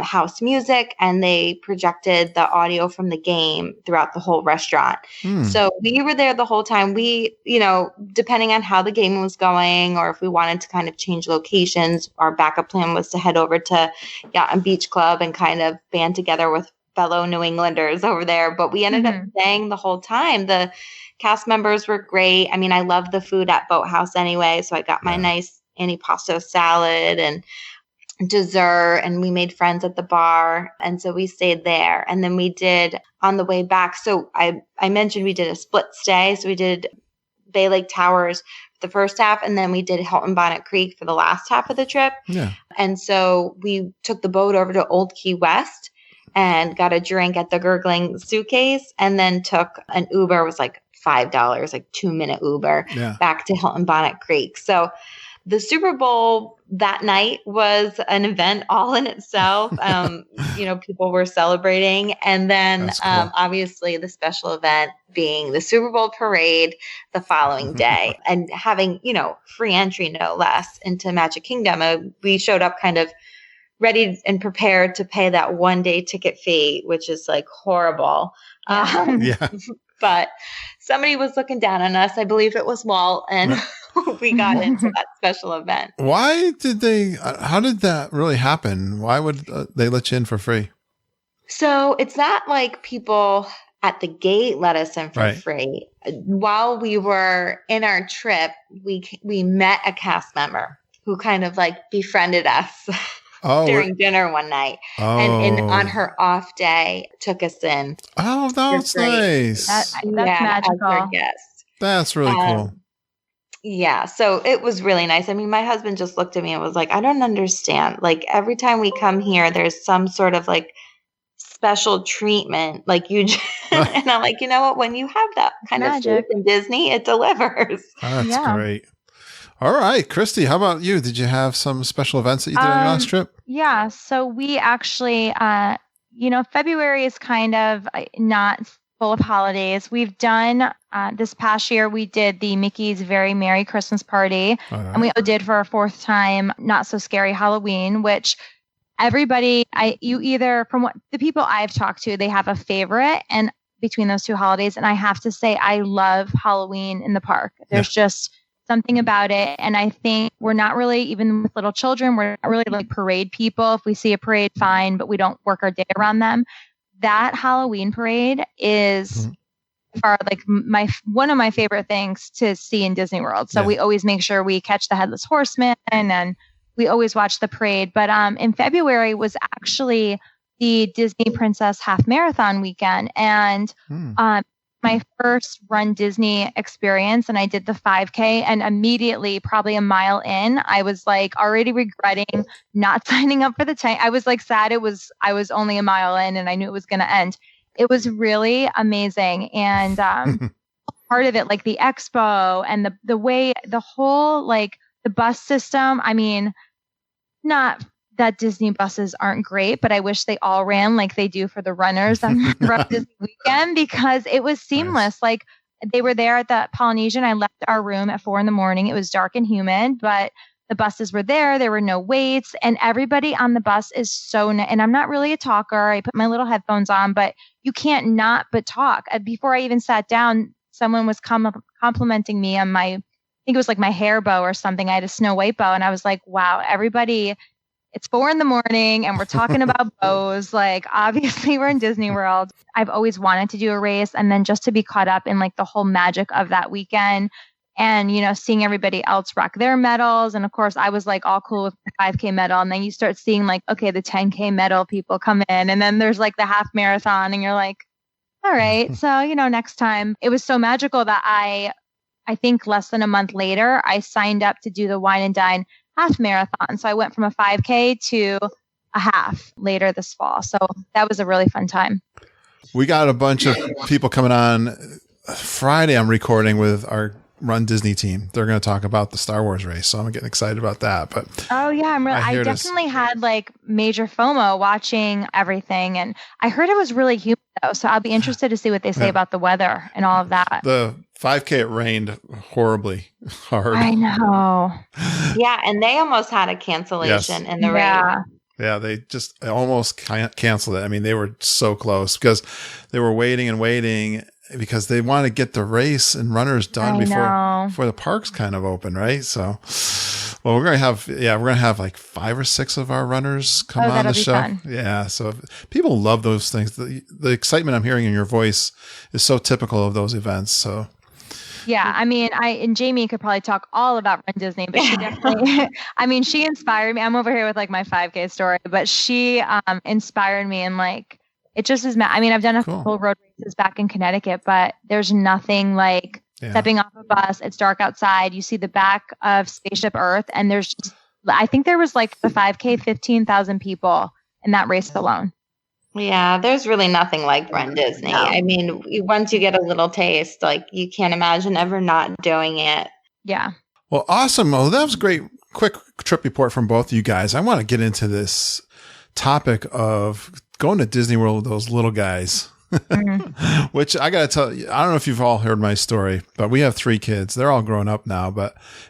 house music and they projected the audio from the game throughout the whole restaurant. So we were there the whole time. We, depending on how the game was going or if we wanted to kind of change locations, our backup plan was to head over to Yacht and Beach Club and kind of band together with fellow New Englanders over there. But we ended up staying the whole time. The cast members were great. I mean, I love the food at Boathouse anyway. So I got my nice antipasto salad and dessert, and we made friends at the bar. And so we stayed there. And then we did on the way back. So I mentioned we did a split stay. So we did Bay Lake Towers for the first half, and then we did Hilton Bonnet Creek for the last half of the trip. Yeah. And so we took the boat over to Old Key West and got a drink at the Gurgling Suitcase, and then took an Uber. It was like $5, like 2-minute Uber back to Hilton Bonnet Creek. So the Super Bowl that night was an event all in itself. People were celebrating. And then cool. Obviously the special event being the Super Bowl parade the following day and having, free entry, no less, into Magic Kingdom. We showed up kind of ready and prepared to pay that 1-day ticket fee, which is like horrible. But somebody was looking down on us. I believe it was Walt, and we got into that special event. How did that really happen? Why would they let you in for free? So it's not like people at the gate let us in for free. While we were in our trip, we met a cast member who kind of like befriended us. During dinner one night, and on her off day took us in. Oh, that's nice. That's magical. That's really cool. Yeah, so it was really nice. I mean, my husband just looked at me and was like, "I don't understand. Like every time we come here, there's some sort of like special treatment. Like you," and I'm like, you know what? When you have that kind of stuff in Disney, it delivers. That's great. All right, Kristi, how about you? Did you have some special events that you did on your last trip? Yeah, so we actually, February is kind of not full of holidays. We've done, this past year, we did the Mickey's Very Merry Christmas Party, and we did for our 4th time Not So Scary Halloween, which everybody, you either, from what the people I've talked to, they have a favorite and between those two holidays. And I have to say, I love Halloween in the park. There's just something about it. And I think we're not really, even with little children, we're not really like parade people. If we see a parade, fine, but we don't work our day around them. That Halloween parade is far like one of my favorite things to see in Disney World. So we always make sure we catch the Headless Horseman and we always watch the parade. But in February was actually the Disney Princess Half Marathon weekend. And my first Run Disney experience, and I did the 5K, and immediately, probably a mile in, I was like already regretting not signing up for the 10. I was like sad I was only a mile in and I knew it was going to end. It was really amazing. And part of it, like the expo and the way the whole, like the bus system, I mean, not that Disney buses aren't great, but I wish they all ran like they do for the runners on the Run Disney weekend, because it was seamless. Nice. Like they were there at the Polynesian. I left our room at 4 a.m. It was dark and humid, but the buses were there. There were no waits, and everybody on the bus is so and I'm not really a talker. I put my little headphones on, but you can't not but talk. Before I even sat down, someone was complimenting me on I think it was like my hair bow or something. I had a Snow White bow, and I was like, wow, everybody. It's 4 a.m. and we're talking about bows. Like, obviously we're in Disney World. I've always wanted to do a race, and then just to be caught up in like the whole magic of that weekend and, you know, seeing everybody else rock their medals. And of course I was like all cool with the 5K medal. And then you start seeing like, okay, the 10K medal people come in, and then there's like the half marathon, and you're like, all right. So, you know, next time. It was so magical that I think less than a month later, I signed up to do the Wine and Dine half marathon. So I went from a 5K to a half later this fall. So that was a really fun time. We got a bunch of people coming on Friday. I'm recording with our Run Disney team. They're going to talk about the Star Wars race. So I'm getting excited about that. But oh yeah, I definitely had like major FOMO watching everything. And I heard it was really humid though. So I'll be interested to see what they say about the weather and all of that. The 5K, it rained horribly hard. I know. Yeah, and they almost had a cancellation in the race. Yeah, they just almost canceled it. I mean, they were so close because they were waiting because they want to get the race and runners done before the parks kind of open, right? So, well, we're gonna have like 5 or 6 of our runners come on the show. Fun. Yeah, so people love those things. The excitement I'm hearing in your voice is so typical of those events. So. Yeah, I mean, and Jamie could probably talk all about Run Disney, but she definitely, I mean, she inspired me. I'm over here with like my 5K story, but she inspired me, and like, it just is, I mean, I've done a couple road races back in Connecticut, but there's nothing like stepping off a bus. It's dark outside. You see the back of Spaceship Earth, and there's just, I think there was like the 5K, 15,000 people in that race alone. Yeah, there's really nothing like Run Disney. No. I mean, once you get a little taste, like you can't imagine ever not doing it. Yeah. Well, awesome. Well, that was a great, quick trip report from both of you guys. I want to get into this topic of going to Disney World with those little guys, which I got to tell you, I don't know if you've all heard my story, but we have 3 kids. They're all grown up now,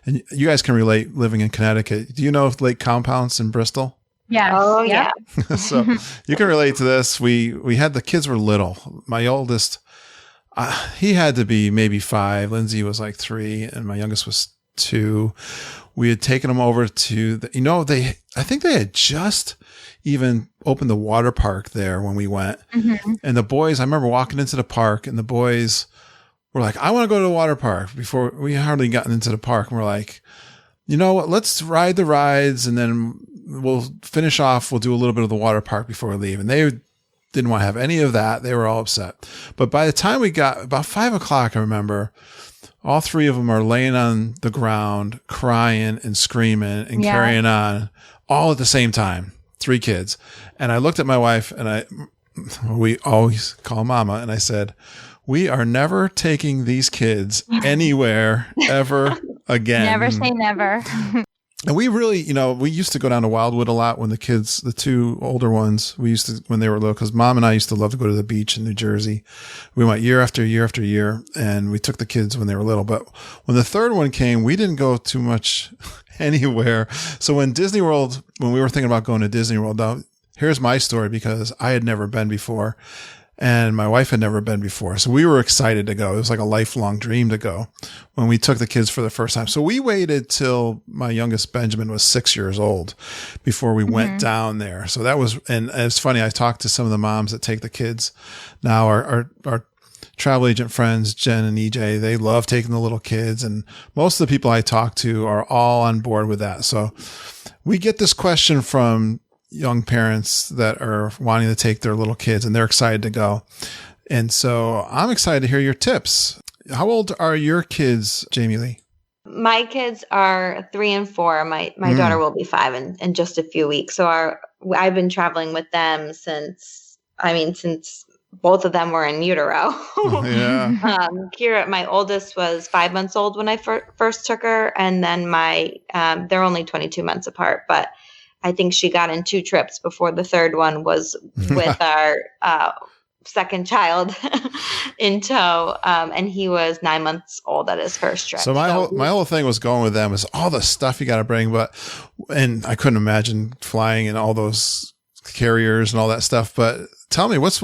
and you guys can relate living in Connecticut. Do you know Lake Compounce in Bristol? Yes. Oh, yeah. So you can relate to this. We had the kids were little. My oldest, he had to be maybe 5. Lindsay was like 3, and my youngest was 2. We had taken them over to I think they had just even opened the water park there when we went. Mm-hmm. And the boys, I remember walking into the park, and the boys were like, I want to go to the water park. Before we hardly gotten into the park, and we're like, you know what, let's ride the rides, and then we'll finish off. We'll do a little bit of the water park before we leave. And they didn't want to have any of that. They were all upset. But by the time we got about 5 o'clock, I remember all 3 of them are laying on the ground, crying and screaming and carrying on all at the same time. 3 kids. And I looked at my wife, and we always call Mama, and I said, we are never taking these kids anywhere ever again. Never say never. And we really, we used to go down to Wildwood a lot when the kids, the two older ones, when they were little, because Mom and I used to love to go to the beach in New Jersey. We went year after year after year, and we took the kids when they were little. But when the third one came, we didn't go too much anywhere. So when we were thinking about going to Disney World, now here's my story, because I had never been before. And my wife had never been before. So we were excited to go. It was like a lifelong dream to go when we took the kids for the first time. So we waited till my youngest Benjamin was 6 years old before we went down there. So that was, and it's funny. I talked to some of the moms that take the kids now, our travel agent friends, Jen and EJ. They love taking the little kids. And most of the people I talk to are all on board with that. So we get this question from young parents that are wanting to take their little kids, and they're excited to go. And so I'm excited to hear your tips. How old are your kids, Jamie Lee? My kids are 3 and 4. My daughter will be 5 in just a few weeks. So I've been traveling with them since both of them were in utero. Yeah. Kira, my oldest, was 5 months old when I first took her. And then they're only 22 months apart, but I think she got in 2 trips before the third one was with our second child in tow. And he was 9 months old at his first trip. So my whole thing was going with them is all the stuff you got to bring, and I couldn't imagine flying in all those carriers and all that stuff. But tell me, let's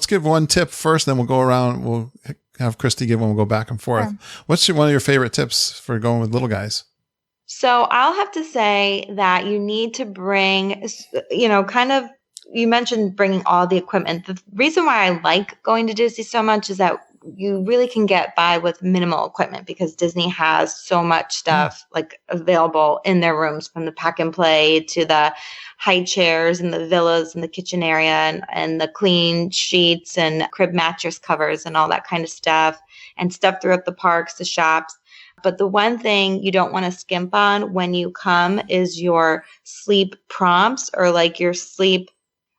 give one tip first, then we'll go around. We'll have Kristi give one. We'll go back and forth. Yeah. What's one of your favorite tips for going with little guys? So I'll have to say that you need to bring, you mentioned bringing all the equipment. The reason why I like going to Disney so much is that you really can get by with minimal equipment, because Disney has so much stuff available in their rooms, from the pack and play to the high chairs and the villas and the kitchen area and the clean sheets and crib mattress covers and all that kind of stuff, and stuff throughout the parks, the shops. But the one thing you don't want to skimp on when you come is your sleep prompts, or your sleep,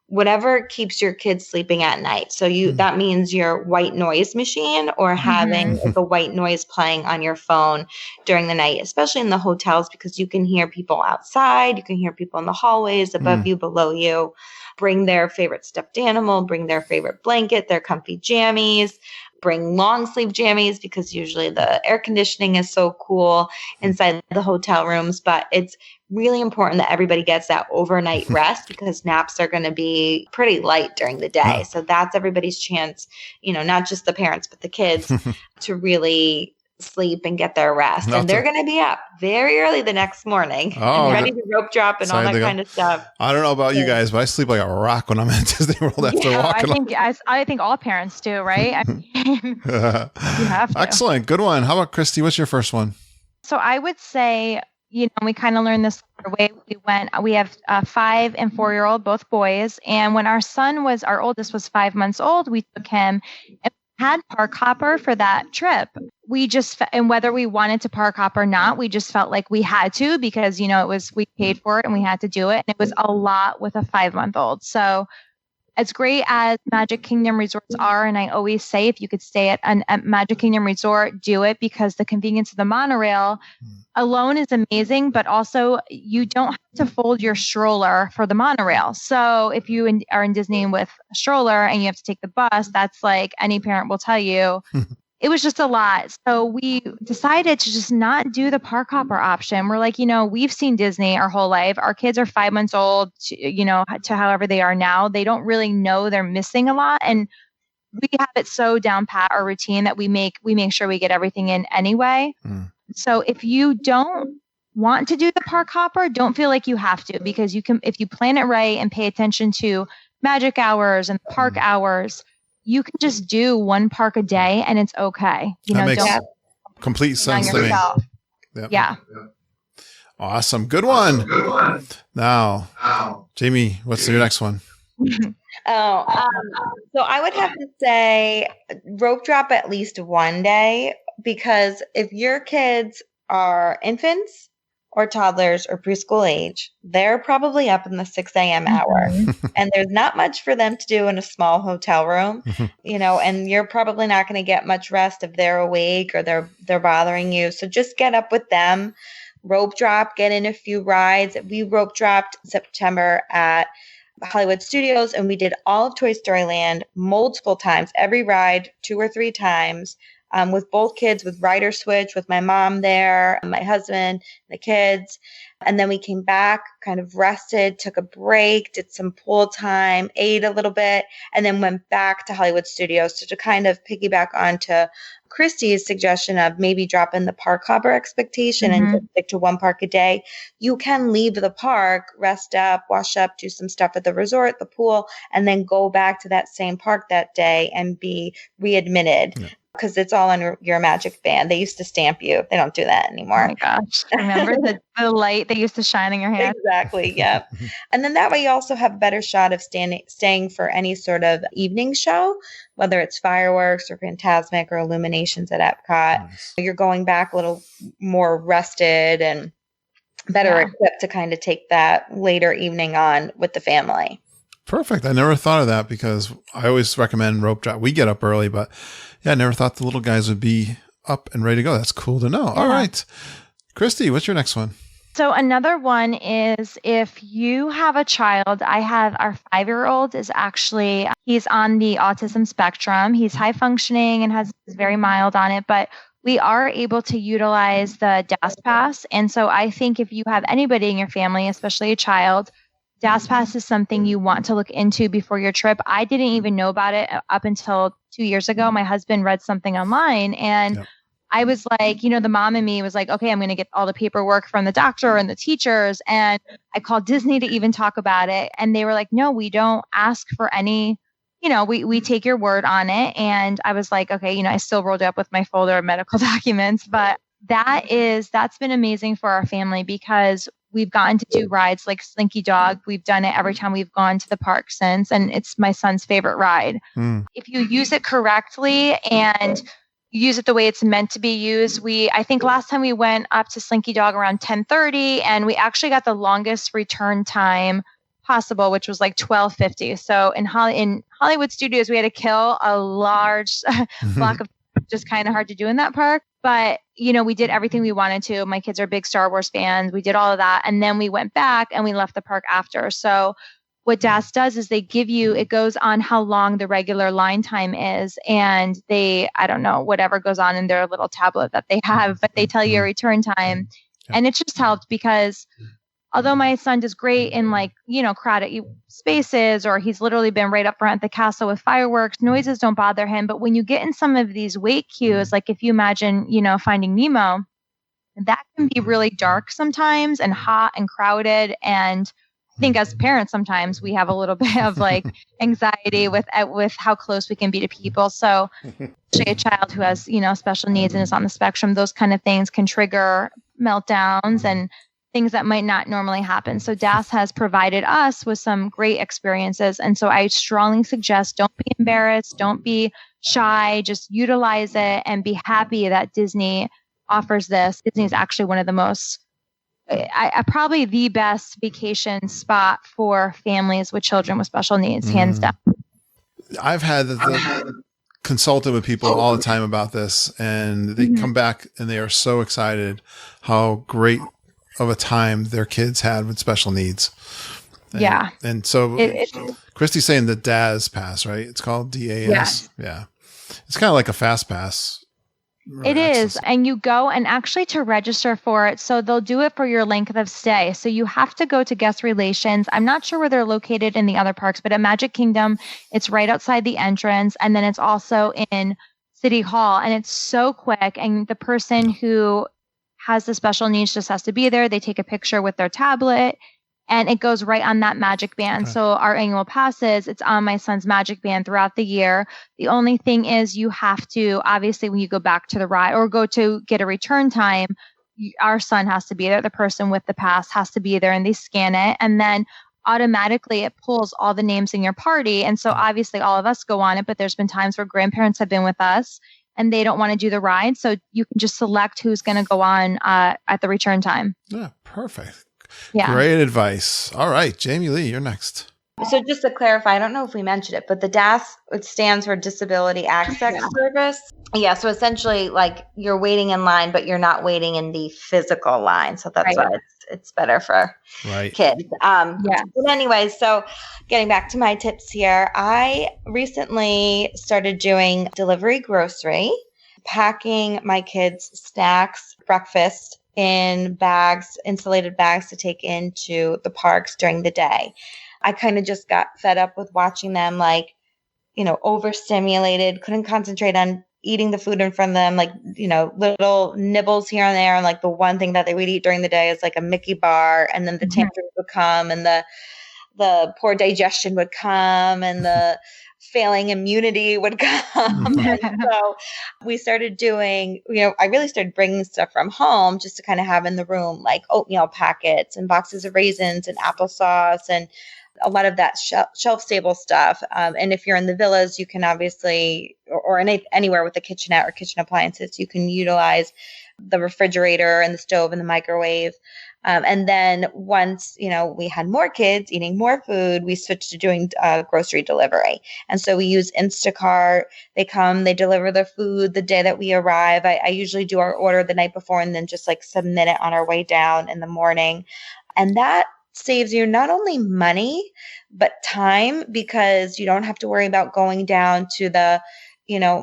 whatever keeps your kids sleeping at night. So that means your white noise machine, or having the white noise playing on your phone during the night, especially in the hotels, because you can hear people outside, you can hear people in the hallways above you, below you. Bring their favorite stuffed animal, bring their favorite blanket, their comfy jammies. Bring long sleeve jammies, because usually the air conditioning is so cool inside the hotel rooms. But it's really important that everybody gets that overnight rest, because naps are going to be pretty light during the day. So that's everybody's chance, not just the parents, but the kids to really sleep and get their rest. And they're going to be up very early the next morning and ready to rope drop and all that kind of stuff. I don't know about you guys, but I sleep like a rock when I'm at Disney World after walking. I think all parents do, right? You have to. Excellent. Good one. How about Kristi? What's your first one? So I would say, we kind of learned this the way we have a 5 and 4-year-old, both boys. And when our oldest was 5 months old, we took him and had park hopper for that trip. And whether we wanted to park hop or not, we just felt like we had to, because, we paid for it and we had to do it. And it was a lot with a 5-month-old. So as great as Magic Kingdom resorts are, and I always say, if you could stay at Magic Kingdom resort, do it, because the convenience of the monorail alone is amazing, but also you don't have to fold your stroller for the monorail. So if you are in Disney with a stroller and you have to take the bus, that's any parent will tell you, it was just a lot. So we decided to just not do the park hopper option. We're like, we've seen Disney our whole life. Our kids are 5 months old, to however they are now. They don't really know they're missing a lot. And we have it so down pat, our routine, that we make sure we get everything in anyway. So if you don't want to do the park hopper, don't feel like you have to, because you can, if you plan it right and pay attention to magic hours and park hours, you can just do one park a day and it's okay. That makes complete sense to me. Yep. Yeah. Awesome. Good one. Now, Jamie, what's your next one? So I would have to say rope drop at least one day, because if your kids are infants or toddlers or preschool age, they're probably up in the 6 a.m. hour. And there's not much for them to do in a small hotel room, and you're probably not going to get much rest if they're awake or they're bothering you. So just get up with them, rope drop, get in a few rides. We rope dropped September at Hollywood Studios, and we did all of Toy Story Land multiple times, every ride 2 or 3 times, with both kids, with rider switch, with my mom there, my husband, the kids. And then we came back, kind of rested, took a break, did some pool time, ate a little bit, and then went back to Hollywood Studios. So to kind of piggyback onto Kristi's suggestion of maybe dropping the park hopper expectation and just stick to 1 park a day, you can leave the park, rest up, wash up, do some stuff at the resort, the pool, and then go back to that same park that day and be readmitted. Yeah. Because it's all on your magic band. They used to stamp you. They don't do that anymore. Oh my gosh. Remember the light they used to shine in your hand? Exactly. Yeah. And then that way you also have a better shot of staying for any sort of evening show, whether it's fireworks or Fantasmic or illuminations at Epcot. Nice. You're going back a little more rested and better equipped to kind of take that later evening on with the family. Perfect. I never thought of that because I always recommend rope drop. We get up early, but yeah, I never thought the little guys would be up and ready to go. That's cool to know. Yeah. All right. Kristi, what's your next one? So another one is if you have a child, I have our 5-year-old is actually, he's on the autism spectrum. He's high functioning and is very mild on it, but we are able to utilize the DAS Pass. And so I think if you have anybody in your family, especially a child, DAS Pass is something you want to look into before your trip. I didn't even know about it up until 2 years ago. My husband read something online and I was like, the mom in me was like, okay, I'm going to get all the paperwork from the doctor and the teachers. And I called Disney to even talk about it. And they were like, no, we don't ask for any, we take your word on it. And I was like, okay, I still rolled up with my folder of medical documents, but that's been amazing for our family because we've gotten to do rides like Slinky Dog. We've done it every time we've gone to the park since, and it's my son's favorite ride. If you use it correctly and use it the way it's meant to be used, I think last time we went up to Slinky Dog around 10:30, and we actually got the longest return time possible, which was like 12:50. So in Hollywood Studios, we had to kill a large block of just kind of hard to do in that park. But, we did everything we wanted to. My kids are big Star Wars fans. We did all of that. And then we went back and we left the park after. So what DAS does is they give you, it goes on how long the regular line time is. And I don't know, whatever goes on in their little tablet that they have, but they tell you your return time. And it just helped because although my son does great in crowded spaces, or he's literally been right up front at the castle with fireworks, noises don't bother him. But when you get in some of these wait queues, like if you imagine, Finding Nemo, that can be really dark sometimes and hot and crowded. And I think as parents, sometimes we have a little bit of anxiety with how close we can be to people. So especially a child who has, special needs and is on the spectrum, those kind of things can trigger meltdowns and things that might not normally happen. So DAS has provided us with some great experiences. And so I strongly suggest don't be embarrassed, don't be shy, just utilize it and be happy that Disney offers this. Disney is actually one of the most, probably the best vacation spot for families with children with special needs, hands down. I've had consulted with people all the time about this, and they come back and they are so excited how great of a time their kids had with special needs. And so Kristi's saying the DAS Pass, right? It's called DAS. Yeah. It's kind of like a fast pass. It is. And you go and actually to register for it. So they'll do it for your length of stay. So you have to go to guest relations. I'm not sure where they're located in the other parks, but at Magic Kingdom, it's right outside the entrance. And then it's also in City Hall, and it's so quick. And the person who has the special needs just has to be there. They take a picture with their tablet and it goes right on that magic band. Okay. So our annual passes, it's on my son's magic band throughout the year. The only thing is you have to, obviously when you go back to the ride or go to get a return time, our son has to be there. The person with the pass has to be there and they scan it. And then automatically it pulls all the names in your party. And so obviously all of us go on it, but there's been times where grandparents have been with us and they don't want to do the ride. So you can just select who's going to go on at the return time. Yeah, perfect. Yeah. Great advice. All right, Jamie Lee, you're next. So just to clarify, I don't know if we mentioned it, but the DAS, it stands for Disability Access Service. Yeah, so essentially like you're waiting in line, but you're not waiting in the physical line. So that's why it's better for kids. But anyway, so getting back to my tips here, I recently started doing delivery grocery, packing my kids' snacks, breakfast in bags, insulated bags to take into the parks during the day. I kind of just got fed up with watching them overstimulated, couldn't concentrate on eating the food in front of them, little nibbles here and there. And like the one thing that they would eat during the day is like a Mickey bar. And then the tantrums would come and the poor digestion would come and the failing immunity would come. And so we started doing, I really started bringing stuff from home just to kind of have in the room, like oatmeal packets and boxes of raisins and applesauce and a lot of that shelf stable stuff. And if you're in the villas, you can obviously, or anywhere with a kitchenette or kitchen appliances, you can utilize the refrigerator and the stove and the microwave. And then once, we had more kids eating more food, we switched to doing grocery delivery. And so we use Instacart. They come, they deliver the food the day that we arrive. I usually do our order the night before and then just like submit it on our way down in the morning. And that saves you not only money, but time, because you don't have to worry about going down to the,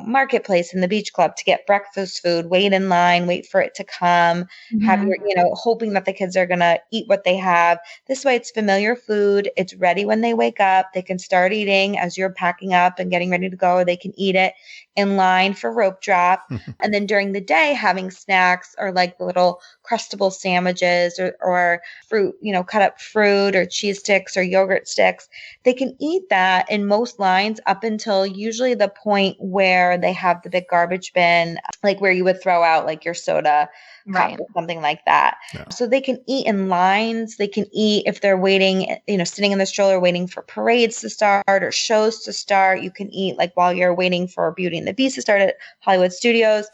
marketplace in the beach club to get breakfast food, wait in line, wait for it to come, have your, hoping that the kids are going to eat what they have. This way it's familiar food. It's ready when they wake up. They can start eating as you're packing up and getting ready to go, or they can eat it in line for rope drop. And then during the day, having snacks or like the little Crustable sandwiches or fruit, cut up fruit or cheese sticks or yogurt sticks. They can eat that in most lines up until usually the point where they have the big garbage bin, like where you would throw out like your soda cup or something like that. Yeah. So they can eat in lines. They can eat if they're waiting, sitting in the stroller waiting for parades to start or shows to start. You can eat like while you're waiting for Beauty and the Beast to start at Hollywood Studios.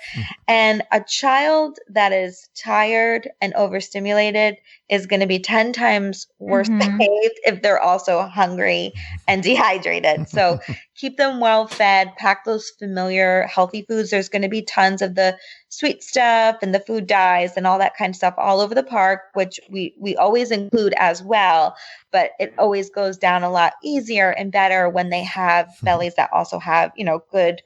And a child that is tired and overstimulated is going to be 10 times worse behaved if they're also hungry and dehydrated. So keep them well fed, pack those familiar healthy foods. There's going to be tons of the sweet stuff and the food dyes and all that kind of stuff all over the park, which we always include as well. But it always goes down a lot easier and better when they have bellies that also have, good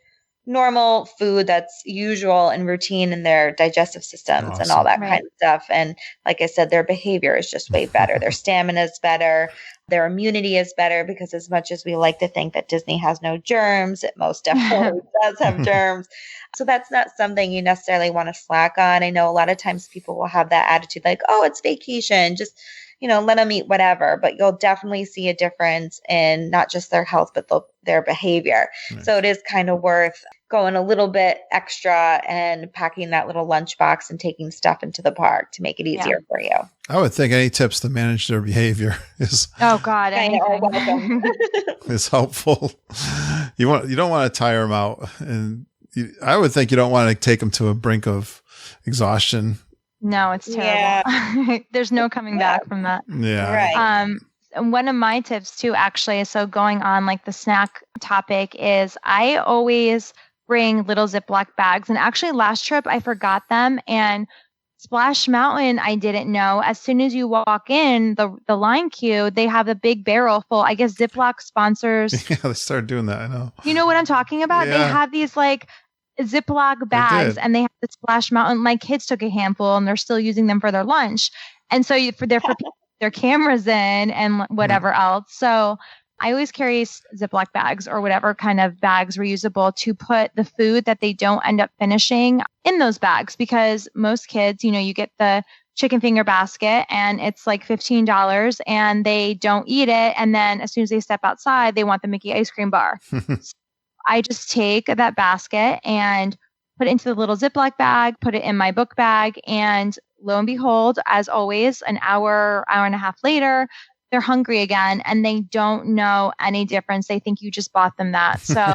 normal food that's usual and routine in their digestive systems and all that kind of stuff. And like I said, their behavior is just way better. Their stamina is better. Their immunity is better, because as much as we like to think that Disney has no germs, it most definitely does have germs. So that's not something you necessarily want to slack on. I know a lot of times people will have that attitude like, oh, it's vacation, just let them eat whatever. But you'll definitely see a difference in not just their health, but their behavior. Right. So it is kind of worth going a little bit extra and packing that little lunchbox and taking stuff into the park to make it easier for you. I would think any tips to manage their behavior is is helpful. You don't want to tire them out, and I would think you don't want to take them to a brink of exhaustion. No, it's terrible. Yeah. There's no coming back from that. Yeah. Right. And one of my tips too, actually, so going on like the snack topic, is I always bring little Ziploc bags. And actually last trip I forgot them, and Splash Mountain, I didn't know. As soon as you walk in the line queue, they have a big barrel full. I guess Ziploc sponsors. Yeah, they started doing that. I know. You know what I'm talking about? Yeah. They have these like Ziploc bags, and they have the Splash Mountain. My kids took a handful, and they're still using them for their lunch. And so for people, their cameras in and whatever else. So I always carry Ziploc bags or whatever kind of bags reusable to put the food that they don't end up finishing in those bags, because most kids, you get the chicken finger basket and it's like $15 and they don't eat it. And then as soon as they step outside, they want the Mickey ice cream bar. So I just take that basket and put it into the little Ziploc bag, put it in my book bag, and lo and behold, as always, an hour and a half later, they're hungry again and they don't know any difference. They think you just bought them that. So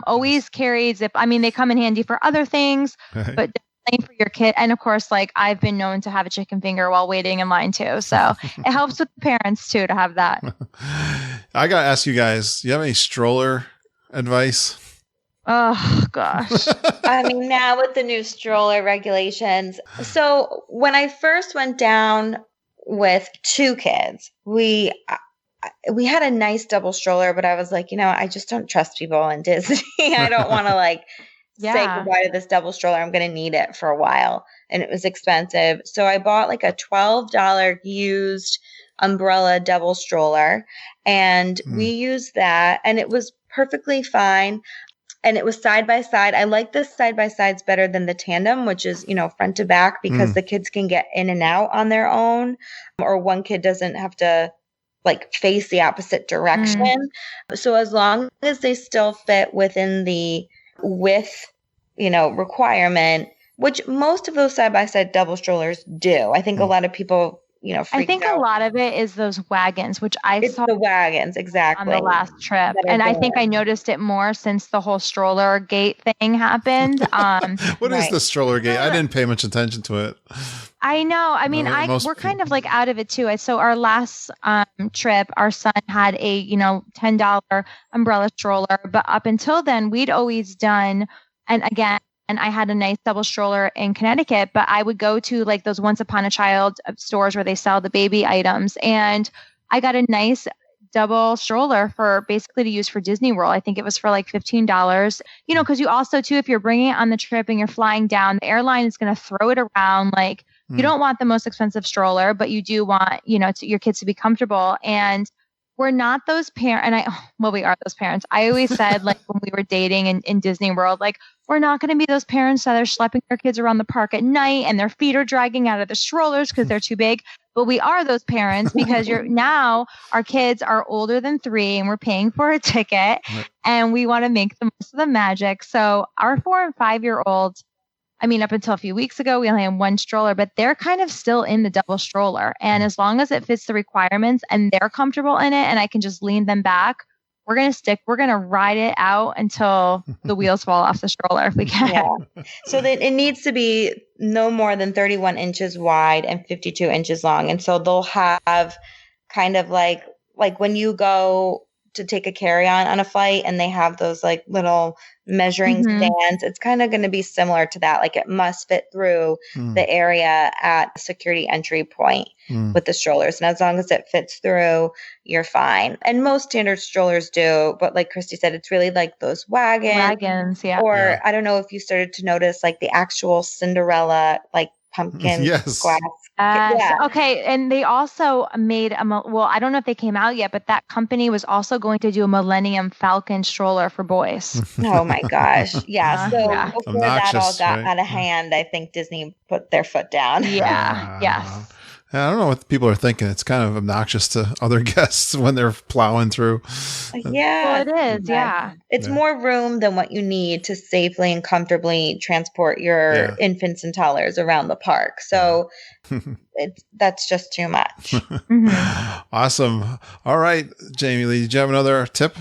always carry they come in handy for other things, but playing for your kid. And of course, like I've been known to have a chicken finger while waiting in line too. So it helps with the parents too to have that. I got to ask you guys, do you have any stroller advice? Oh gosh. I mean, now with the new stroller regulations. So when I first went down with 2 kids, we had a nice double stroller, but I was like, I just don't trust people in Disney. I don't want to say goodbye to this double stroller. I'm going to need it for a while. And it was expensive. So I bought like a $12 used umbrella double stroller, and we used that, and it was perfectly fine. And it was side by side. I like the side by sides better than the tandem, which is, front to back, because the kids can get in and out on their own, or one kid doesn't have to face the opposite direction. So as long as they still fit within the width, requirement, which most of those side by side double strollers do. I think a lot of people, I think out. A lot of it is those wagons, which It's saw the wagons, exactly, on the last trip. And I think I noticed it more since the whole stroller gate thing happened. What is the stroller gate? I didn't pay much attention to it. I know. I mean, we're kind of out of it too. So our last trip, our son had a, $10 umbrella stroller. But up until then, we'd always done, and again, and I had a nice double stroller in Connecticut, but I would go to those Once Upon a Child stores where they sell the baby items. And I got a nice double stroller for basically to use for Disney World. I think it was for $15, because you also too, if you're bringing it on the trip and you're flying down, the airline is going to throw it around. You don't want the most expensive stroller, but you do want, your kids to be comfortable. And we're not those parents. And we are those parents. I always said when we were dating in Disney World, we're not going to be those parents that are schlepping their kids around the park at night and their feet are dragging out of the strollers because they're too big. But we are those parents because now our kids are older than 3 and we're paying for a ticket and we want to make the most of the magic. So our 4 and 5-year-olds, up until a few weeks ago, we only had 1 stroller, but they're kind of still in the double stroller. And as long as it fits the requirements and they're comfortable in it and I can just lean them back, we're going to ride it out until the wheels fall off the stroller if we can. Yeah. So that it needs to be no more than 31 inches wide and 52 inches long. And so they'll have kind of like when you go to take a carry-on on a flight and they have those little measuring stands, it's kind of going to be similar to that. It must fit through the area at security entry point with the strollers. And as long as it fits through, you're fine. And most standard strollers do, but like Kristi said, it's really those wagons. Yeah. Or I don't know if you started to notice the actual Cinderella, pumpkin glass. Yeah. Okay. And they also made I don't know if they came out yet, but that company was also going to do a Millennium Falcon stroller for boys. Oh my gosh. Yeah. So before that all got right? out of hand, I think Disney put their foot down. Yeah. Yes. I don't know what people are thinking. It's kind of obnoxious to other guests when they're plowing through. Yeah. Well, it is. Yeah. It's more room than what you need to safely and comfortably transport your infants and toddlers around the park. So that's just too much. Awesome. All right, Jamie Lee, did you have another tip?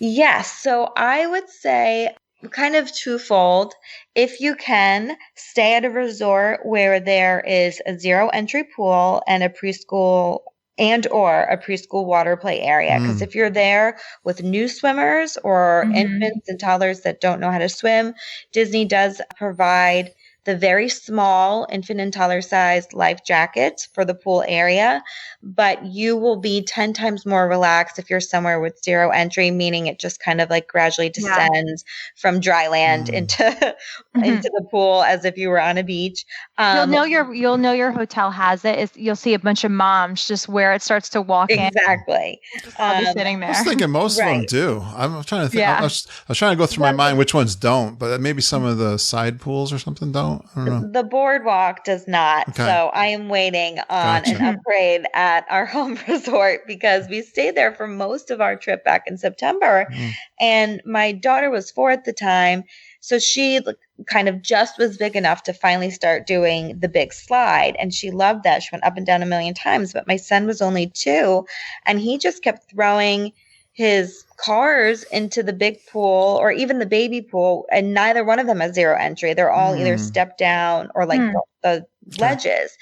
Yes. So I would say kind of twofold. If you can, stay at a resort where there is a 0 entry pool and a preschool water play area. Because if you're there with new swimmers or infants and toddlers that don't know how to swim, Disney does provide the very small infant and toddler sized life jackets for the pool area, but you will be 10 times more relaxed if you're somewhere with 0 entry, meaning it just kind of gradually descends from dry land into the pool as if you were on a beach. You'll know your hotel has it. You'll see a bunch of moms just where it starts to walk in. Exactly. I'll be sitting there. I was thinking most of them do. I'm trying to think. I was trying to go through my mind which ones don't, but maybe some of the side pools or something don't. I don't know. The boardwalk does not. Okay. So I am waiting on an upgrade at our home resort because we stayed there for most of our trip back in September. And my daughter was 4 at the time. So she kind of just was big enough to finally start doing the big slide. And she loved that. She went up and down a million times. But my son was only 2 and he just kept throwing his cars into the big pool or even the baby pool, and neither one of them has zero entry. They're all either step down or like the ledges.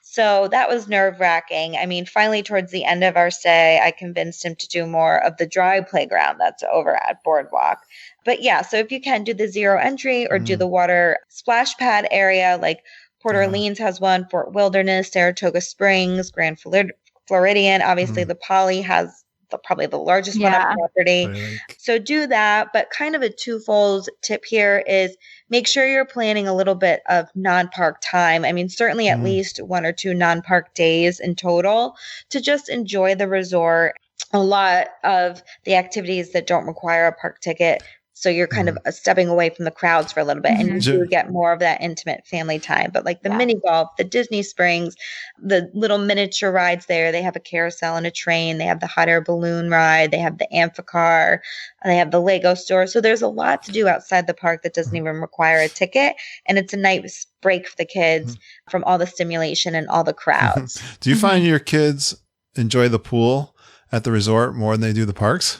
So that was nerve-wracking. I mean, finally, towards the end of our stay, I convinced him to do more of the dry playground that's over at Boardwalk. But yeah, so if you can do the zero entry or do the water splash pad area, like Port Orleans has one, Fort Wilderness, Saratoga Springs, Grand Floridian. Obviously, the Poly has probably the largest one on property. Really? So do that. But kind of a twofold tip here is make sure you're planning a little bit of non-park time. I mean, certainly at least 1 or 2 non-park days in total to just enjoy the resort. A lot of the activities that don't require a park ticket. So you're kind of stepping away from the crowds for a little bit and you do get more of that intimate family time. But like the mini golf, the Disney Springs, the little miniature rides there, they have a carousel and a train. They have the hot air balloon ride. They have the amphicar. They have the Lego store. So there's a lot to do outside the park that doesn't even require a ticket. And it's a nice break for the kids from all the stimulation and all the crowds. Do you find your kids enjoy the pool at the resort more than they do the parks?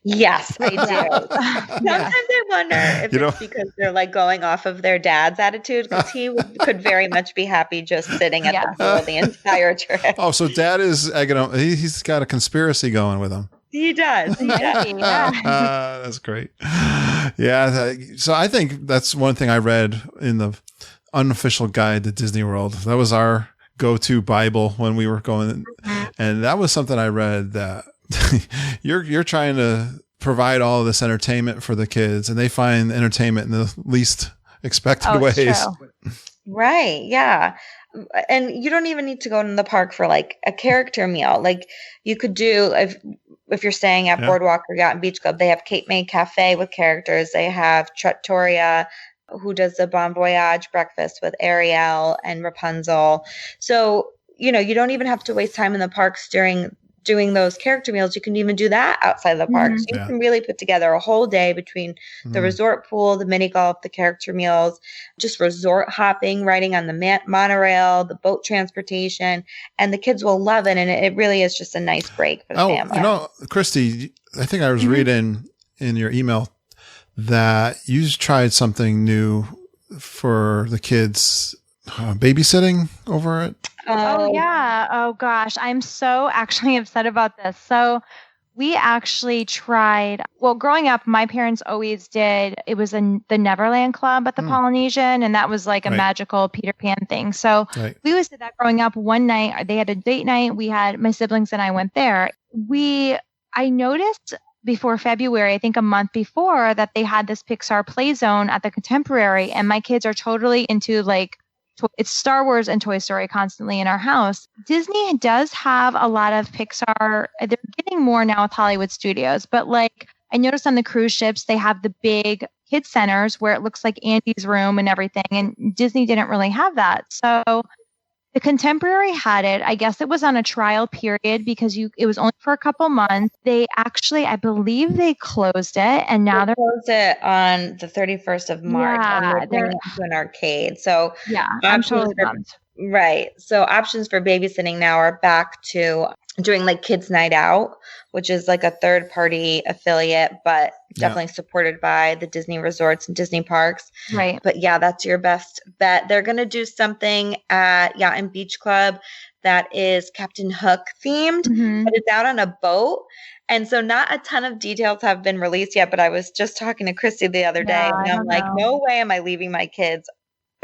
Yes, I do. Sometimes I wonder if it's because they're like going off of their dad's attitude, because he could very much be happy just sitting at the pool the entire trip. Oh, so dad is, he's got a conspiracy going with him. He does. He does. That's great. Yeah. So I think that's one thing I read in the unofficial guide to Disney World. That was our go-to Bible when we were going. And that was something I read that you're trying to provide all of this entertainment for the kids, and they find entertainment in the least expected ways. True. Right. Yeah. And you don't even need to go in the park for like a character meal. Like you could do if you're staying at Boardwalk or Yacht and Beach Club, they have Cape May Cafe with characters. They have Trattoria, who does the Bon Voyage breakfast with Ariel and Rapunzel. So, you don't even have to waste time in the parks doing those character meals. You can even do that outside of the park. So you can really put together a whole day between the resort pool, the mini golf, the character meals, just resort hopping, riding on the monorail, the boat transportation, and the kids will love it. And it really is just a nice break for the family. Kristi, I think I was reading in your email that you tried something new for the kids, babysitting over it. Oh, yeah. Oh, gosh. I'm so actually upset about this. So we actually tried, growing up, my parents always did, it was the Neverland Club at the Polynesian, and that was like a magical Peter Pan thing. So we always did that growing up. One night, they had a date night. We had, my siblings and I went there. I noticed before February, I think a month before, that they had this Pixar play zone at the Contemporary, and my kids are totally into like, it's Star Wars and Toy Story constantly in our house. Disney does have a lot of Pixar. They're getting more now with Hollywood Studios, but like I noticed on the cruise ships, they have the big kids centers where it looks like Andy's room and everything. And Disney didn't really have that. So the Contemporary had it. I guess it was on a trial period because it was only for a couple months. They actually, I believe they closed it, and now they're closed it on the 31st of March. And they're bringing it to an arcade. So I'm totally bummed. Right. So options for babysitting now are back to doing like Kids Night Out, which is like a third party affiliate, but definitely supported by the Disney resorts and Disney parks. Right. But yeah, that's your best bet. They're going to do something at Yacht and Beach Club that is Captain Hook themed, but it's out on a boat. And so not a ton of details have been released yet, but I was just talking to Kristi the other day and I'm like, no way am I leaving my kids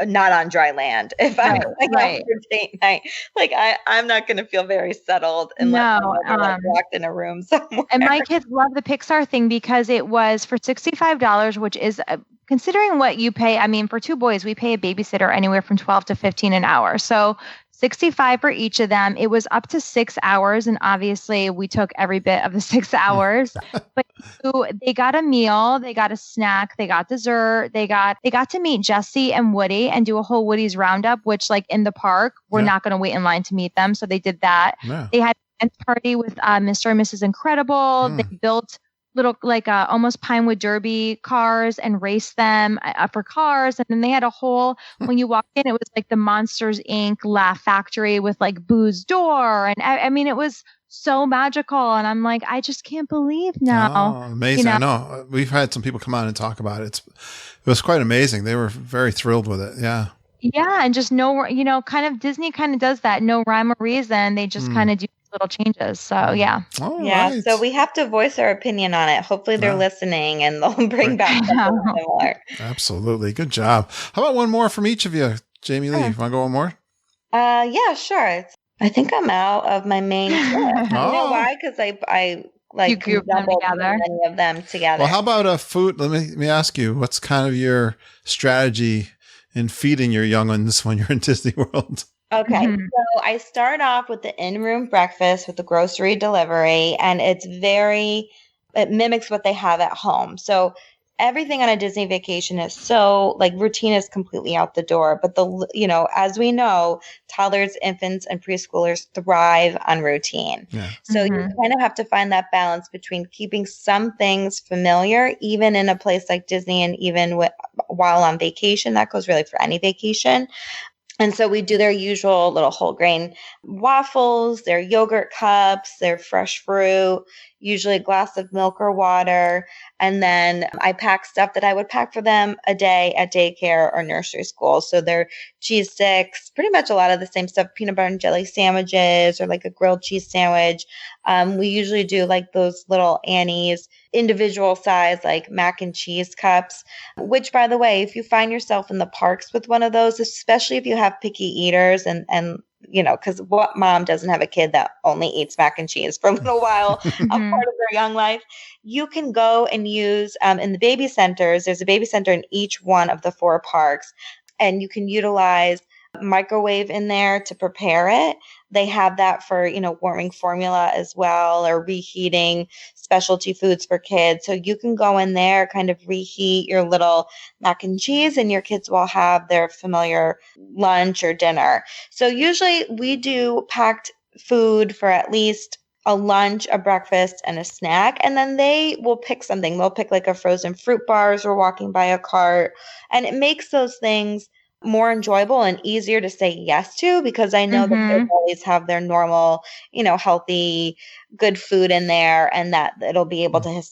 not on dry land if I'm going out for date night. Like I'm not going to feel very settled unless I'm locked in a room somewhere. And my kids love the Pixar thing because it was for $65, which is considering what you pay. I mean, for 2 boys, we pay a babysitter anywhere from $12 to $15 an hour. So $65 for each of them. It was up to 6 hours. And obviously we took every bit of the 6 hours, but they got a meal, they got a snack, they got dessert, they got to meet Jesse and Woody and do a whole Woody's roundup, which like in the park, we're not going to wait in line to meet them. So they did that. Yeah. They had a dance party with Mr. and Mrs. Incredible. They built little like almost Pinewood Derby cars and race them for cars. And then they had a whole, when you walked in, it was like the Monsters Inc. Laugh Factory with like Boo's Door. And I mean, it was so magical. And I'm like, I just can't believe now. Oh, amazing. I know. We've had some people come on and talk about it. It was quite amazing. They were very thrilled with it. Yeah. Yeah. And just kind of Disney kind of does that. No rhyme or reason. They just kind of do little changes. So yeah. All yeah. right. So we have to voice our opinion on it. Hopefully they're listening and they'll bring back something similar. Absolutely. Good job. How about one more from each of you? Jamie Lee, you want to go one more? Yeah, sure. I think I'm out of my main tip. You know why? Because I like you group them together. Many of them together. Well, how about food? Let me ask you, what's kind of your strategy in feeding your young ones when you're in Disney World? Okay, so I start off with the in-room breakfast with the grocery delivery, and it mimics what they have at home. So everything on a Disney vacation is so like routine is completely out the door. But as we know, toddlers, infants, and preschoolers thrive on routine. Yeah. So you kind of have to find that balance between keeping some things familiar, even in a place like Disney, and even while on vacation. That goes really for any vacation. And so we do their usual little whole grain waffles, their yogurt cups, their fresh fruit, usually a glass of milk or water. And then I pack stuff that I would pack for them a day at daycare or nursery school. So their cheese sticks, pretty much a lot of the same stuff, peanut butter and jelly sandwiches or like a grilled cheese sandwich. We usually do like those little Annie's individual size, like mac and cheese cups, which, by the way, if you find yourself in the parks with one of those, especially if you have picky eaters and because what mom doesn't have a kid that only eats mac and cheese for a little while, a part of their young life, you can go and use in the baby centers. There's a baby center in each one of the 4 parks, and you can utilize microwave in there to prepare it. They have that for, warming formula as well, or reheating specialty foods for kids. So you can go in there, kind of reheat your little mac and cheese, and your kids will have their familiar lunch or dinner. So usually we do packed food for at least a lunch, a breakfast, and a snack. And then they will pick something. They'll pick like a frozen fruit bar as we're walking by a cart. And it makes those things more enjoyable and easier to say yes to, because I know that they always have their normal, healthy, good food in there, and that it'll be able to,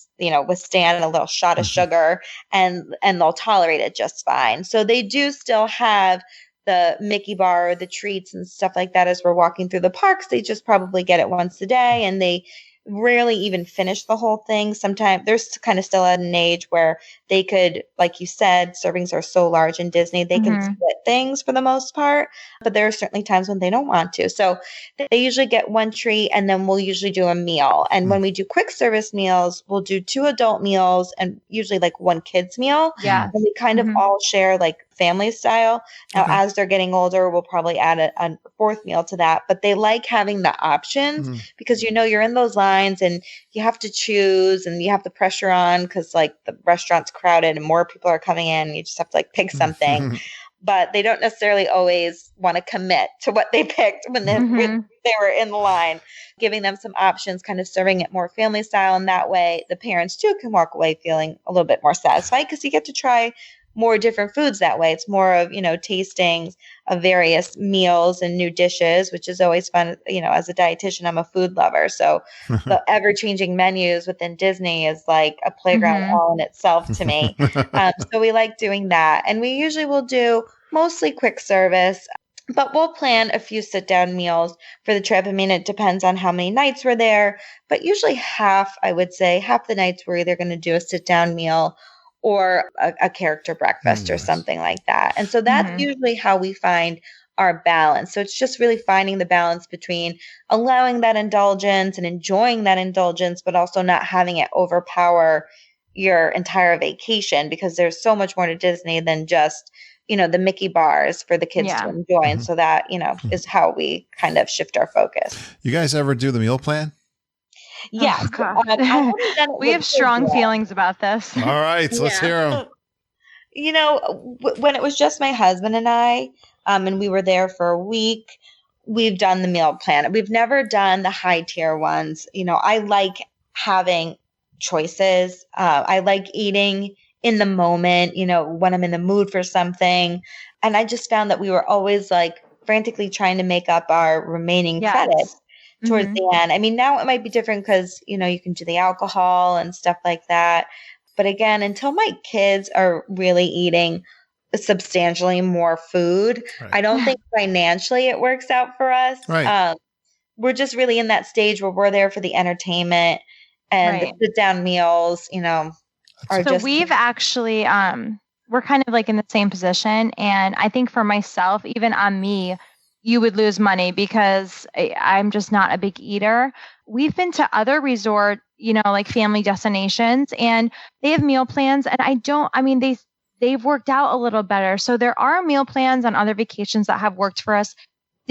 withstand a little shot of sugar, and they'll tolerate it just fine. So they do still have the Mickey bar, the treats and stuff like that as we're walking through the parks. They just probably get it once a day, and they rarely even finish the whole thing. Sometimes they're kind of still at an age where they could, like you said, servings are so large in Disney, they can split things for the most part, but there are certainly times when they don't want to. So they usually get one treat, and then we'll usually do a meal. And when we do quick service meals, we'll do 2 adult meals and usually like 1 kid's meal. Yeah. And we kind of all share like family style. Now, as they're getting older, we'll probably add a 4th meal to that. But they like having the options because, you're in those lines and you have to choose and you have the pressure on because like the restaurant's crowded and more people are coming in. You just have to like pick something. But they don't necessarily always want to commit to what they picked when they were in the line. Giving them some options, kind of serving it more family style. And that way the parents too can walk away feeling a little bit more satisfied because you get to try more different foods that way. It's more of, tastings of various meals and new dishes, which is always fun. As a dietitian, I'm a food lover. So the ever-changing menus within Disney is like a playground all in itself to me. So we like doing that. And we usually will do mostly quick service, but we'll plan a few sit-down meals for the trip. I mean, it depends on how many nights we're there, but usually half the nights we're either going to do a sit-down meal or a character breakfast or something like that. And so that's usually how we find our balance. So it's just really finding the balance between allowing that indulgence and enjoying that indulgence, but also not having it overpower your entire vacation, because there's so much more to Disney than just, the Mickey bars for the kids to enjoy. And so that, is how we kind of shift our focus. You guys ever do the meal plan? Yeah. Oh, we have strong feelings about this. All right. So let's hear them. When it was just my husband and I, and we were there for a week, we've done the meal plan. We've never done the high tier ones. I like having choices. I like eating in the moment, when I'm in the mood for something. And I just found that we were always like frantically trying to make up our remaining credits towards the end. I mean, now it might be different because, you can do the alcohol and stuff like that. But again, until my kids are really eating substantially more food, I don't think financially it works out for us. We're just really in that stage where we're there for the entertainment and the sit down meals, so we've actually, we're kind of like in the same position. And I think for myself, even on me, you would lose money because I'm just not a big eater. We've been to other resort, like family destinations, and they have meal plans. And they've worked out a little better. So there are meal plans on other vacations that have worked for us.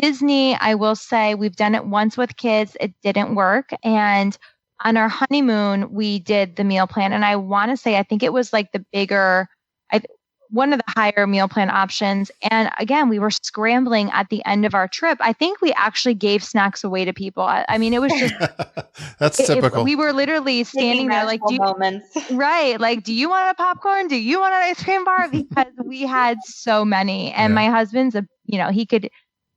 Disney, I will say, we've done it once with kids. It didn't work. And on our honeymoon, we did the meal plan. And I want to say, I think it was like the bigger, one of the higher meal plan options. And again, we were scrambling at the end of our trip. I think we actually gave snacks away to people. I mean, it was just that's typical. We were literally standing there like, do you want a popcorn? Do you want an ice cream bar? Because we had so many. And my husband's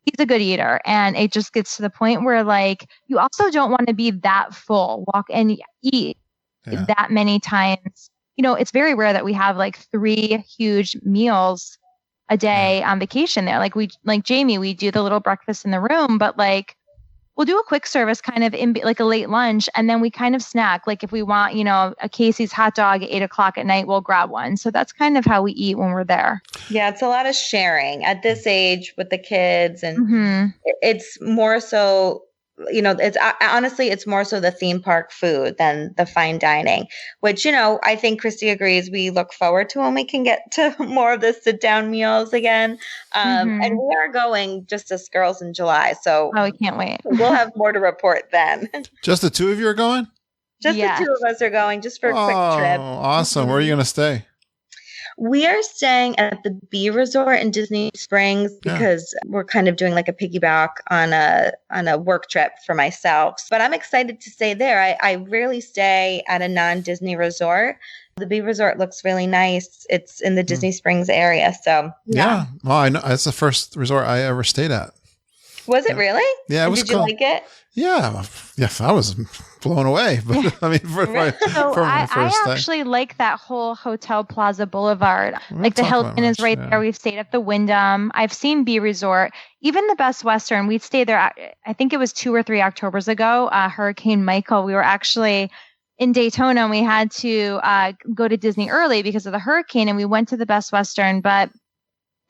he's a good eater. And it just gets to the point where like, you also don't want to be that full, walk and eat that many times. It's very rare that we have like 3 huge meals a day on vacation there. Like Jamie, we do the little breakfast in the room, but like we'll do a quick service kind of in like a late lunch. And then we kind of snack. Like if we want, a Casey's hot dog at 8:00 at night, we'll grab one. So that's kind of how we eat when we're there. Yeah. It's a lot of sharing at this age with the kids. And it's more so, it's more so the theme park food than the fine dining, which, I think Kristi agrees. We look forward to when we can get to more of the sit down meals again. And we are going just as girls in July. So we can't wait. We'll have more to report then. Just the 2 of you are going? Just the 2 of us are going just for a quick trip. Awesome. Where are you going to stay? We are staying at the B Resort in Disney Springs because we're kind of doing like a piggyback on a work trip for myself. But I'm excited to stay there. I rarely stay at a non-Disney resort. The B Resort looks really nice. It's in the Disney Springs area. So yeah. Well, I know it's the first resort I ever stayed at. Was it really? Yeah, it was Did you like it? Yeah, I was blown away. But I mean, for my first I actually like that whole Hotel Plaza Boulevard. Like the Hilton is right there. We've stayed at the Wyndham. I've seen B Resort, even the Best Western. We'd stayed there. I think it was 2 or 3 Octobers ago. Hurricane Michael. We were actually in Daytona, and we had to go to Disney early because of the hurricane, and we went to the Best Western, but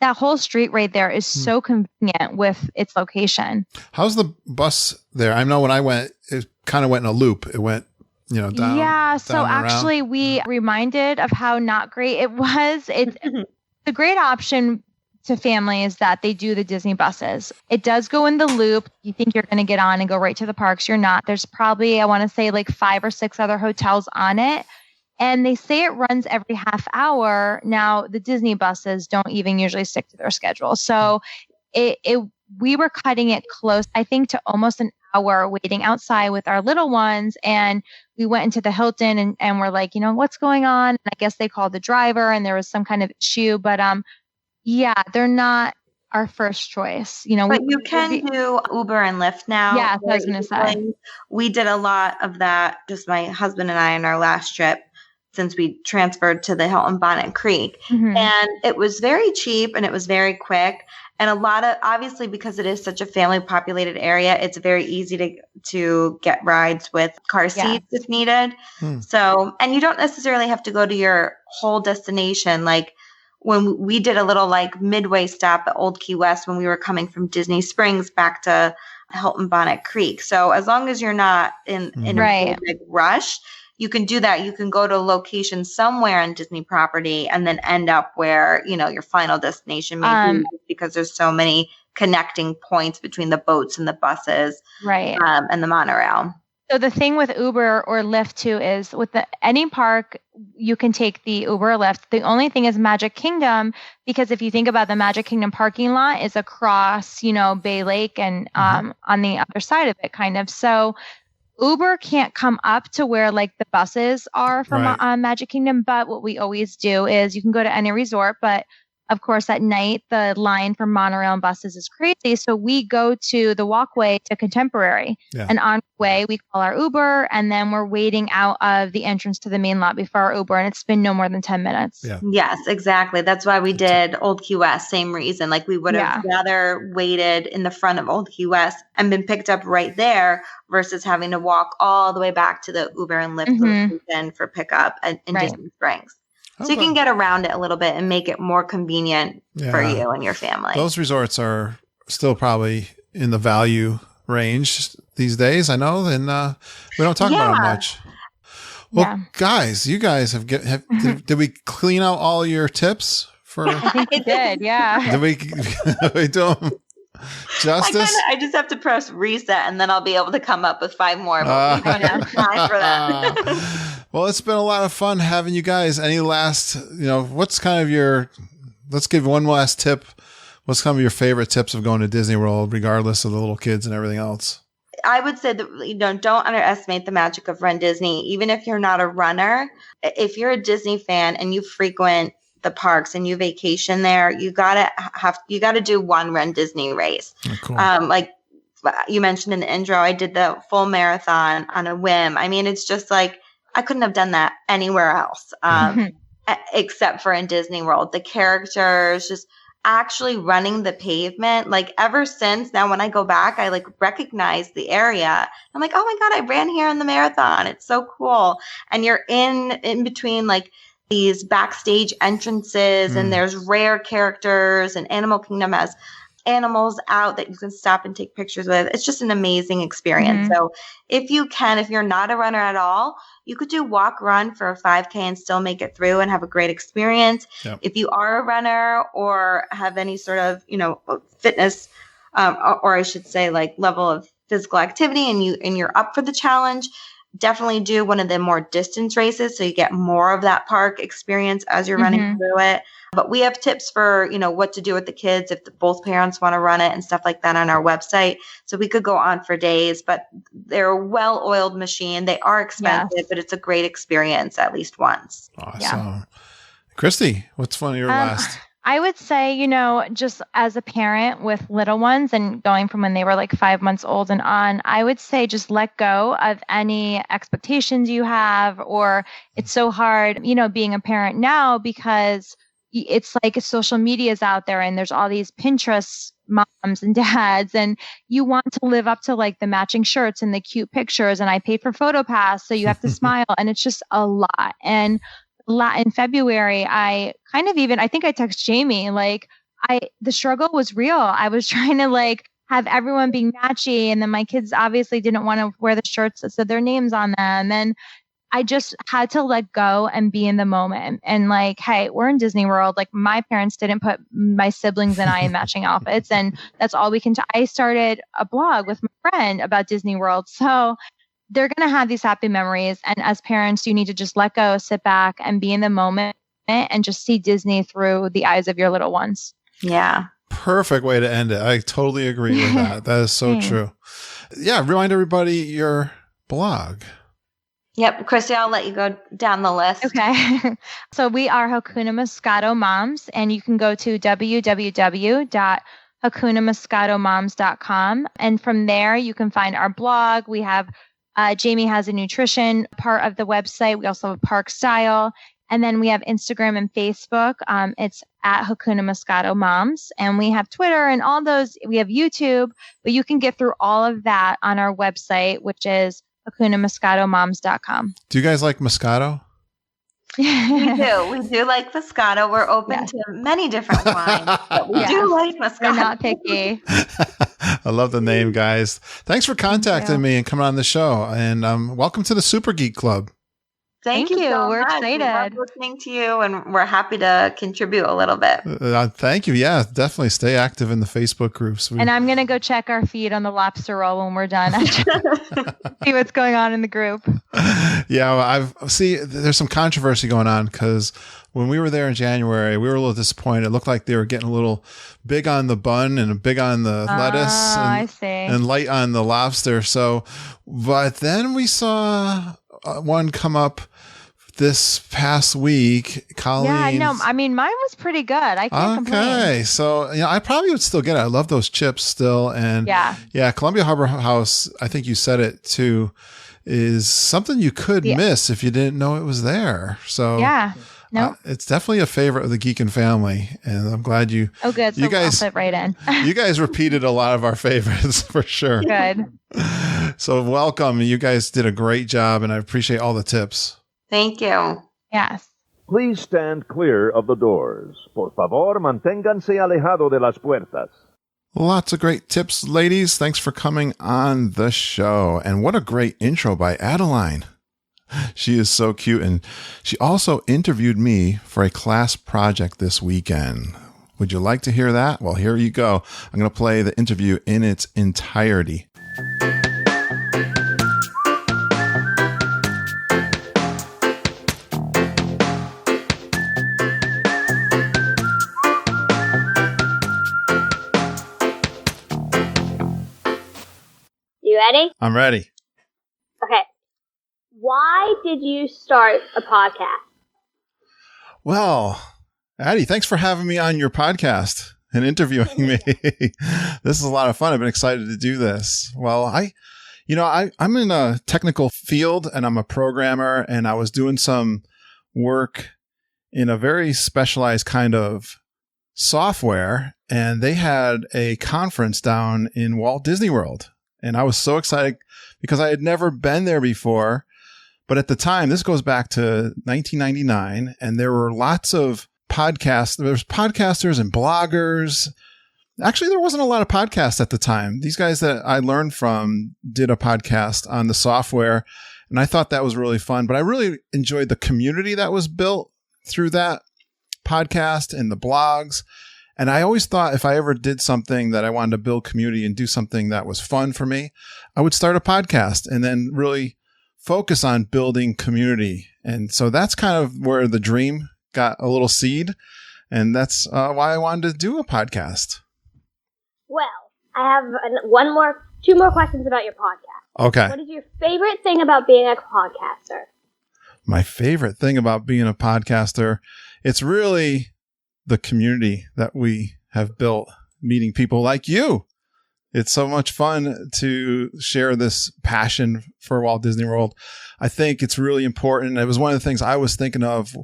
that whole street right there is so convenient with its location. How's the bus there? I know when I went, it kind of went in a loop. It went, down. Yeah. So down actually we reminded of how not great it was. It's the great option to families that they do the Disney buses. It does go in the loop. You think you're going to get on and go right to the parks. You're not. There's probably, I want to say like 5 or 6 other hotels on it. And they say it runs every half hour. Now, the Disney buses don't even usually stick to their schedule. So we were cutting it close, I think, to almost an hour waiting outside with our little ones. And we went into the Hilton and we're like, what's going on? And I guess they called the driver and there was some kind of issue. But they're not our first choice. But you can do Uber and Lyft now. Yeah, I was going to say. We did a lot of that, just my husband and I on our last trip, since we transferred to the Hilton Bonnet Creek. And it was very cheap and it was very quick. And a lot of, obviously, because it is such a family populated area, it's very easy to get rides with car seats if needed. So, and you don't necessarily have to go to your whole destination. Like when we did a little like midway stop at Old Key West when we were coming from Disney Springs back to Hilton Bonnet Creek. So as long as you're not in a big rush, you can do that. You can go to a location somewhere on Disney property and then end up where, your final destination may be, because there's so many connecting points between the boats and the buses, and the monorail. So the thing with Uber or Lyft too is with any park, you can take the Uber or Lyft. The only thing is Magic Kingdom, because if you think about the Magic Kingdom parking lot is across, Bay Lake and on the other side of it kind of. So Uber can't come up to where like the buses are from Right. Magic Kingdom. But what we always do is you can go to any resort, but of course at night the line for monorail and buses is crazy. So we go to the walkway to Contemporary, Yeah. and on the way we call our Uber, and then we're waiting out of the entrance to the main lobby for our Uber, and it's been no more than 10 minutes. Yeah. Yes, exactly. That's why we did Old Key West. Same reason. Like we would have rather waited in the front of Old Key West and been picked up right there versus having to walk all the way back to the Uber and Lyft location for pickup in Disney Springs. So you can get around it a little bit and make it more convenient for you and your family. Those resorts are still probably in the value range these days, I know, and we don't talk about it much. Well, guys, you guys did we clean out all your tips for? I think we did, yeah. Did we do them justice? I just have to press reset, and then I'll be able to come up with 5 more. But we don't have time for that. Well, it's been a lot of fun having you guys. Any last, what's kind of let's give one last tip. What's some of your favorite tips of going to Disney World, regardless of the little kids and everything else? I would say that, don't underestimate the magic of Run Disney. Even if you're not a runner, if you're a Disney fan and you frequent the parks and you vacation there, you gotta do one Run Disney race. Oh, cool. Like you mentioned in the intro, I did the full marathon on a whim. I mean, it's just like, I couldn't have done that anywhere else, except for in Disney World. The characters, just actually running the pavement. Like ever since now, when I go back, I like recognize the area. I'm like, oh my God, I ran here in the marathon. It's so cool. And you're in between like these backstage entrances, and there's rare characters, and Animal Kingdom has animals out that you can stop and take pictures with. It's just an amazing experience. So if you're not a runner at all, you could do walk run for a 5K and still make it through and have a great experience. Yep. If you are a runner or have any sort of, fitness, or I should say like level of physical activity, and you're up for the challenge, definitely do one of the more distance races so you get more of that park experience as you're running through it. But we have tips for, what to do with the kids if both parents want to run it and stuff like that on our website. So we could go on for days, but they're a well-oiled machine. They are expensive, but it's a great experience at least once. Awesome. Yeah. Kristi, what's one of your last? I would say, just as a parent with little ones and going from when they were like 5 months old and on, I would say just let go of any expectations you have, or it's so hard, being a parent now because it's like social media is out there and there's all these Pinterest moms and dads, and you want to live up to like the matching shirts and the cute pictures. And I paid for PhotoPass, so you have to smile, and it's just a lot. And in February, I think I text Jamie, like the struggle was real. I was trying to like have everyone being matchy, and then my kids obviously didn't want to wear the shirts that said their names on them. And I just had to let go and be in the moment. And like, hey, we're in Disney World. Like my parents didn't put my siblings and I in matching outfits, and that's all we can do. I started a blog with my friend about Disney World. So they're going to have these happy memories. And as parents, you need to just let go, sit back and be in the moment and just see Disney through the eyes of your little ones. Yeah. Perfect way to end it. I totally agree with that. That is so true. Yeah. Remind everybody your blog. Yep. Kristi, I'll let you go down the list. Okay. So we are Hakuna Moscato Moms, and you can go to www.hakunamoscatomoms.com. And from there, you can find our blog. We have Jamie has a nutrition part of the website. We also have park style. And then we have Instagram and Facebook. It's at Hakuna Moscato Moms. And we have Twitter and all those. We have YouTube, but you can get through all of that on our website, which is HakunaMoscatoMoms.com. Do you guys like Moscato? We do like Moscato. We're open to many different wines, but we do like Moscato. We're not picky. I love the name, guys. Thanks for contacting me and coming on the show. And welcome to the Super Geek Club. Thank you. So we're much. excited. We love listening to you, and we're happy to contribute a little bit. Thank you. Yeah, definitely stay active in the Facebook groups. And I'm going to go check our feed on the lobster roll when we're done. See what's going on in the group. Yeah, there's some controversy going on because when we were there in January, we were a little disappointed. It looked like they were getting a little big on the bun and big on the lettuce and light on the lobster. So, but then we saw one come up this past week. Colleen's. Yeah, no, I mean, mine was pretty good. I can't complain. Okay, so I probably would still get it. I love those chips still, and yeah, Columbia Harbor House. I think you said it too. Is something you could miss if you didn't know it was there. So yeah. No, it's definitely a favorite of the Geekin family, and I'm glad you. Oh, good. So you guys fit right in. You guys repeated a lot of our favorites for sure. Good. So welcome. You guys did a great job, and I appreciate all the tips. Thank you. Yes. Please stand clear of the doors. Por favor, manténganse alejado de las puertas. Lots of great tips, ladies. Thanks for coming on the show. And what a great intro by Adeline. She is so cute. And she also interviewed me for a class project this weekend. Would you like to hear that? Well, here you go. I'm going to play the interview in its entirety. You ready? I'm ready. Okay. Why did you start a podcast? Well, Addie, thanks for having me on your podcast and interviewing me. This is a lot of fun. I've been excited to do this. Well, I'm in a technical field and I'm a programmer, and I was doing some work in a very specialized kind of software, and they had a conference down in Walt Disney World. And I was so excited because I had never been there before. But at the time, this goes back to 1999, and there were lots of podcasts. There's podcasters and bloggers. Actually, there wasn't a lot of podcasts at the time. These guys that I learned from did a podcast on the software, and I thought that was really fun. But I really enjoyed the community that was built through that podcast and the blogs. And I always thought if I ever did something that I wanted to build community and do something that was fun for me, I would start a podcast and then really focus on building community. And so that's kind of where the dream got a little seed. And that's why I wanted to do a podcast. Well, I have two more questions about your podcast. Okay. What is your favorite thing about being a podcaster? My favorite thing about being a podcaster, it's really the community that we have built, meeting people like you. It's so much fun to share this passion for Walt Disney World. I think it's really important. It was one of the things I was thinking of.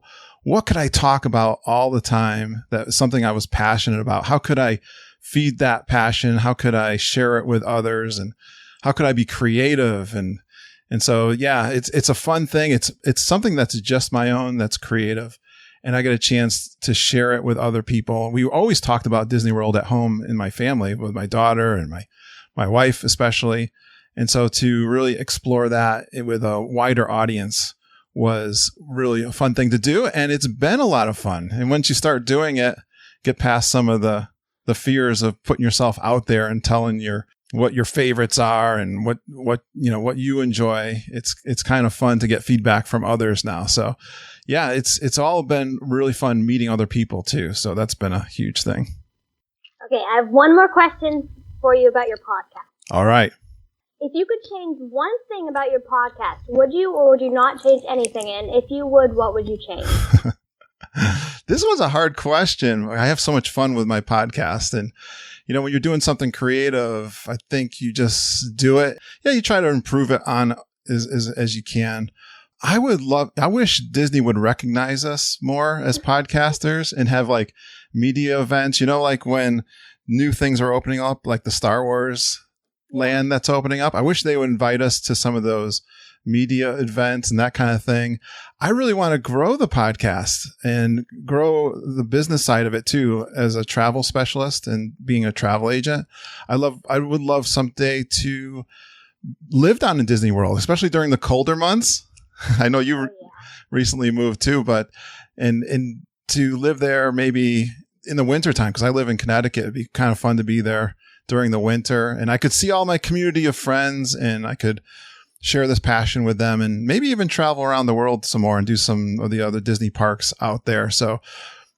What could I talk about all the time? That was something I was passionate about. How could I feed that passion? How could I share it with others? And how could I be creative? And so, yeah, it's a fun thing. It's something that's just my own, that's creative. And I get a chance to share it with other people. We always talked about Disney World at home in my family with my daughter and my wife especially. And so to really explore that with a wider audience was really a fun thing to do. And it's been a lot of fun. And once you start doing it, get past some of the fears of putting yourself out there and telling what your favorites are and what you enjoy. It's kind of fun to get feedback from others now. So yeah, it's all been really fun meeting other people too. So that's been a huge thing. Okay, I have one more question for you about your podcast. All right. If you could change one thing about your podcast, would you or would you not change anything? And if you would, what would you change? This was a hard question. I have so much fun with my podcast, and when you're doing something creative, I think you just do it. Yeah, you try to improve it on as you can. I wish Disney would recognize us more as podcasters and have like media events, like when new things are opening up, like the Star Wars land that's opening up. I wish they would invite us to some of those media events and that kind of thing. I really want to grow the podcast and grow the business side of it too, as a travel specialist and being a travel agent. I would love someday to live down in Disney World, especially during the colder months. I know you recently moved too, but and to live there maybe in the wintertime, because I live in Connecticut. It'd be kind of fun to be there during the winter, and I could see all my community of friends, and I could share this passion with them and maybe even travel around the world some more and do some of the other Disney parks out there. So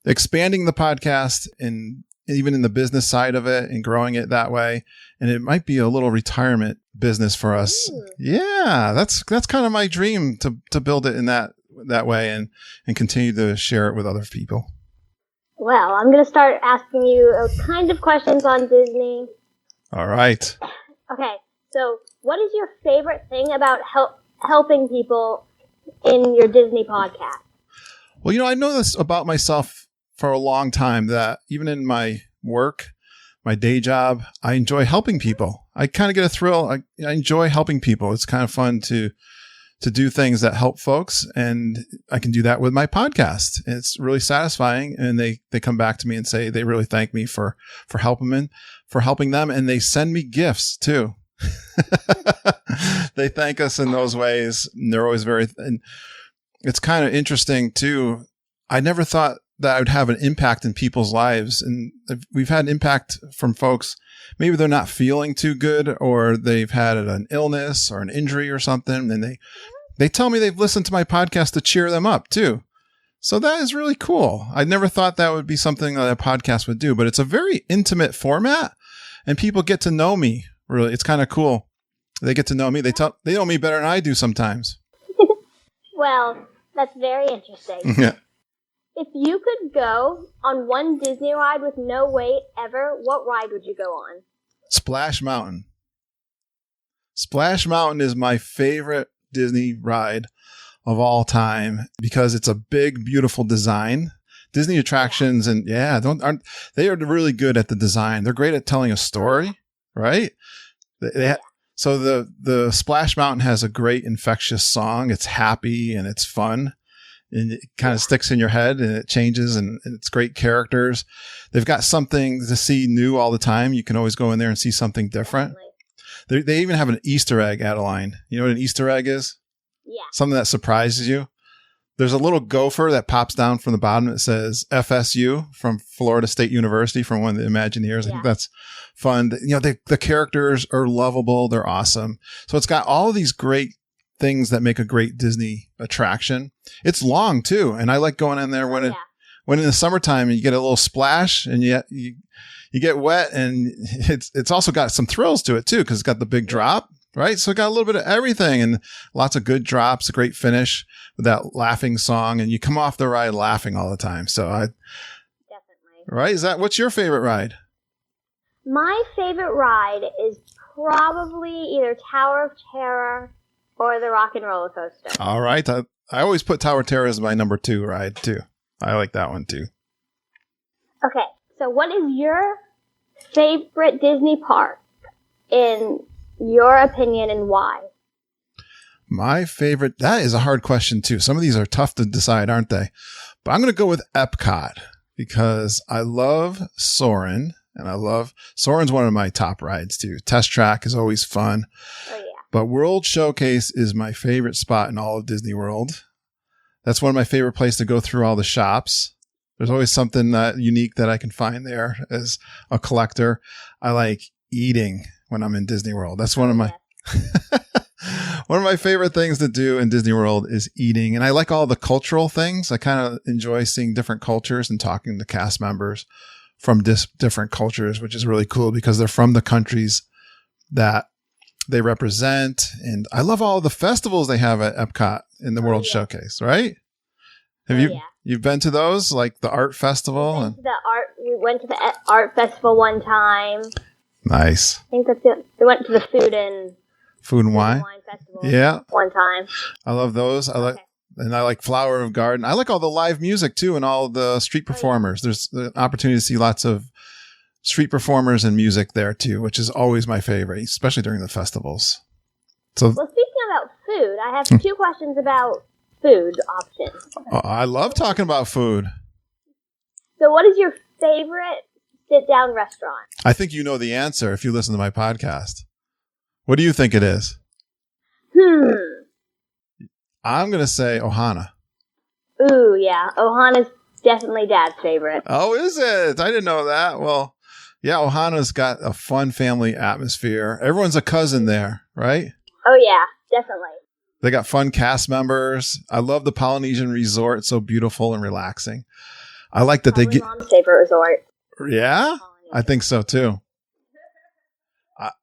expanding the podcast and even in the business side of it and growing it that way. And it might be a little retirement business for us. Ooh. Yeah, that's kind of my dream to build it in that way and continue to share it with other people. Well, I'm going to start asking you kind of questions on Disney. All right. Okay, so what is your favorite thing about helping people in your Disney podcast? Well, I know this about myself for a long time, that even in my work, my day job, I enjoy helping people. I kind of get a thrill. I enjoy helping people. It's kind of fun to do things that help folks, and I can do that with my podcast. It's really satisfying, and they come back to me and say they really thank me for helping them, and they send me gifts too. They thank us in those ways, and they're always and it's kind of interesting too. I never thought that I would have an impact in people's lives, and we've had impact from folks. Maybe they're not feeling too good, or they've had an illness or an injury or something, and they tell me they've listened to my podcast to cheer them up too. So that is really cool. I never thought that would be something that a podcast would do, but it's a very intimate format, and people get to know me. Really, it's kind of cool. They get to know me. They know me better than I do sometimes. Well, that's very interesting. Yeah. If you could go on one Disney ride with no wait ever, what ride would you go on? Splash Mountain. Splash Mountain is my favorite Disney ride of all time because it's a big, beautiful design. Disney attractions they are really good at the design. They're great at telling a story, right? So the Splash Mountain has a great infectious song. It's happy and it's fun. And it kind of sticks in your head, and it changes, and it's great characters. They've got something to see new all the time. You can always go in there and see something different. They even have an Easter egg, Adeline. You know what an Easter egg is? Yeah. Something that surprises you. There's a little gopher that pops down from the bottom. It says FSU from Florida State University, from one of the Imagineers. I think that's fun. The characters are lovable. They're awesome. So it's got all of these great things that make a great Disney attraction. It's long too, and I like going in there when in the summertime you get a little splash and you get wet, and it's also got some thrills to it too, because it's got the big drop, right? So it got a little bit of everything and lots of good drops, a great finish with that laughing song, and you come off the ride laughing all the time. So definitely. Right? What's your favorite ride? My favorite ride is probably either Tower of Terror or the Rock and Roller Coaster. All right. I always put Tower of Terror as my number 2 ride too. I like that one too. Okay. So what is your favorite Disney park in your opinion, and why? My favorite, that is a hard question too. Some of these are tough to decide, aren't they? But I'm going to go with Epcot because I love Soarin', and Soarin's one of my top rides too. Test Track is always fun. Oh, yeah. But World Showcase is my favorite spot in all of Disney World. That's one of my favorite places to go through all the shops. There's always something unique that I can find there as a collector. I like eating when I'm in Disney World. That's one of my one of my favorite things to do in Disney World is eating. And I like all the cultural things. I kind of enjoy seeing different cultures and talking to cast members from different cultures, which is really cool because they're from the countries that they represent. And I love all the festivals they have at Epcot in the World Showcase, right? Have you've been to those, like the art festival? We went to the art festival one time. Nice. I think that's it. We went to the food and wine festival. Yeah. One time. I love those. I like Flower of Garden. I like all the live music too, and all the street performers. There's the opportunity to see lots of street performers and music there too, which is always my favorite, especially during the festivals. So, well, speaking about food, I have 2 questions about food options. I love talking about food. So what is your favorite sit-down restaurant? I think you know the answer if you listen to my podcast. What do you think it is? I'm going to say Ohana. Ooh, yeah. Ohana's definitely Dad's favorite. Oh, is it? I didn't know that. Well, yeah, Ohana's got a fun family atmosphere. Everyone's a cousin there, right? Oh, yeah. definitely. They got fun cast members. I love the Polynesian resort. It's so beautiful and relaxing. I like that Probably Mom's favorite resort. Yeah, I think so too.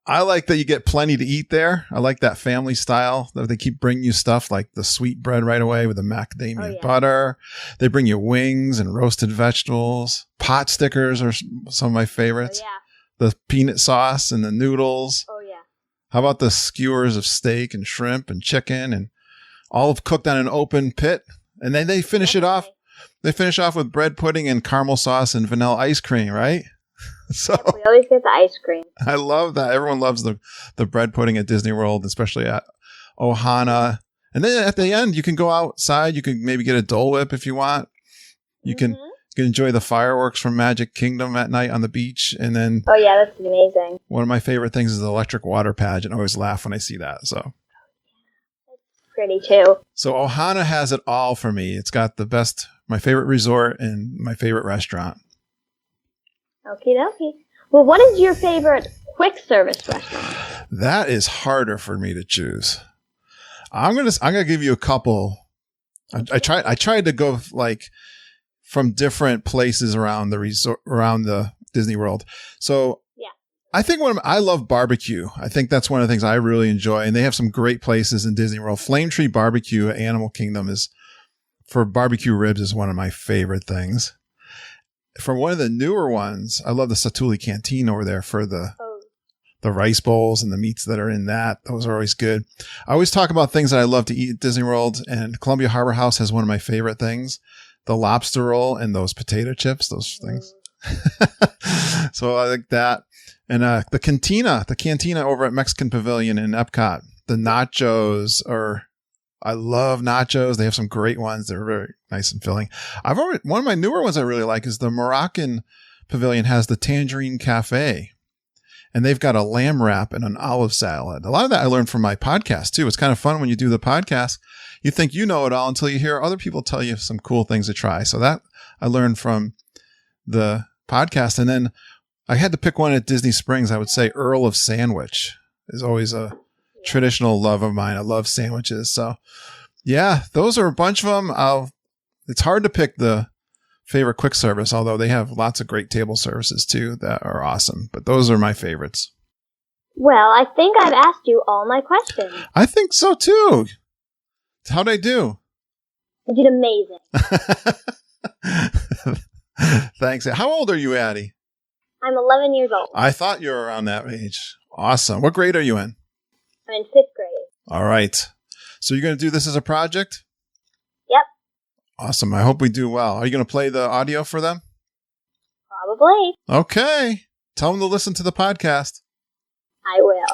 I like that you get plenty to eat there. I like that family style that they keep bringing you stuff like the sweet bread right away with the macadamia butter. They bring you wings and roasted vegetables. Pot stickers are some of my favorites. Oh, yeah. The peanut sauce and the noodles. Oh, yeah. How about the skewers of steak and shrimp and chicken and all cooked on an open pit? And then they finish it off. They finish off with bread pudding and caramel sauce and vanilla ice cream, right? So we always get the ice cream. I love that. Everyone loves the bread pudding at Disney World, especially at Ohana. And then at the end, you can go outside. You can maybe get a Dole Whip if you want. You can enjoy the fireworks from Magic Kingdom at night on the beach. And then, oh yeah, that's amazing. One of my favorite things is the electric water pageant. I always laugh when I see that. So pretty too. So Ohana has it all for me. It's got my favorite resort and my favorite restaurant. Okie dokie. Well, what is your favorite quick service restaurant? That is harder for me to choose. I'm gonna give you a couple. I tried to go like from different places around the resort, around the Disney World. So yeah, I think I love barbecue. I think that's one of the things I really enjoy, and they have some great places in Disney World. Flame Tree Barbecue at Animal Kingdom for barbecue ribs is one of my favorite things. For one of the newer ones, I love the Satuli Canteen over there for the rice bowls and the meats that are in that. Those are always good. I always talk about things that I love to eat at Disney World, and Columbia Harbor House has one of my favorite things, the lobster roll and those potato chips, those things. So I like that. And the cantina over at Mexican Pavilion in Epcot, the nachos I love nachos. They have some great ones. They're very nice and filling. One of my newer ones I really like is the Moroccan Pavilion has the Tangerine Cafe, and they've got a lamb wrap and an olive salad. A lot of that I learned from my podcast too. It's kind of fun when you do the podcast. You think you know it all until you hear other people tell you some cool things to try. So that I learned from the podcast. And then I had to pick one at Disney Springs. I would say Earl of Sandwich is always a traditional love of mine. I love sandwiches. So yeah, those are a bunch of them. It's hard to pick the favorite quick service, although they have lots of great table services too that are awesome. But those are my favorites. Well, I think I've asked you all my questions. I think so too. How'd I do? You did amazing. Thanks. How old are you, Addie? I'm 11 years old. I thought you were around that age. Awesome. What grade are you in? I'm in 5th grade. All right. So you're going to do this as a project? Yep. Awesome. I hope we do well. Are you going to play the audio for them? Probably. Okay. Tell them to listen to the podcast. I will.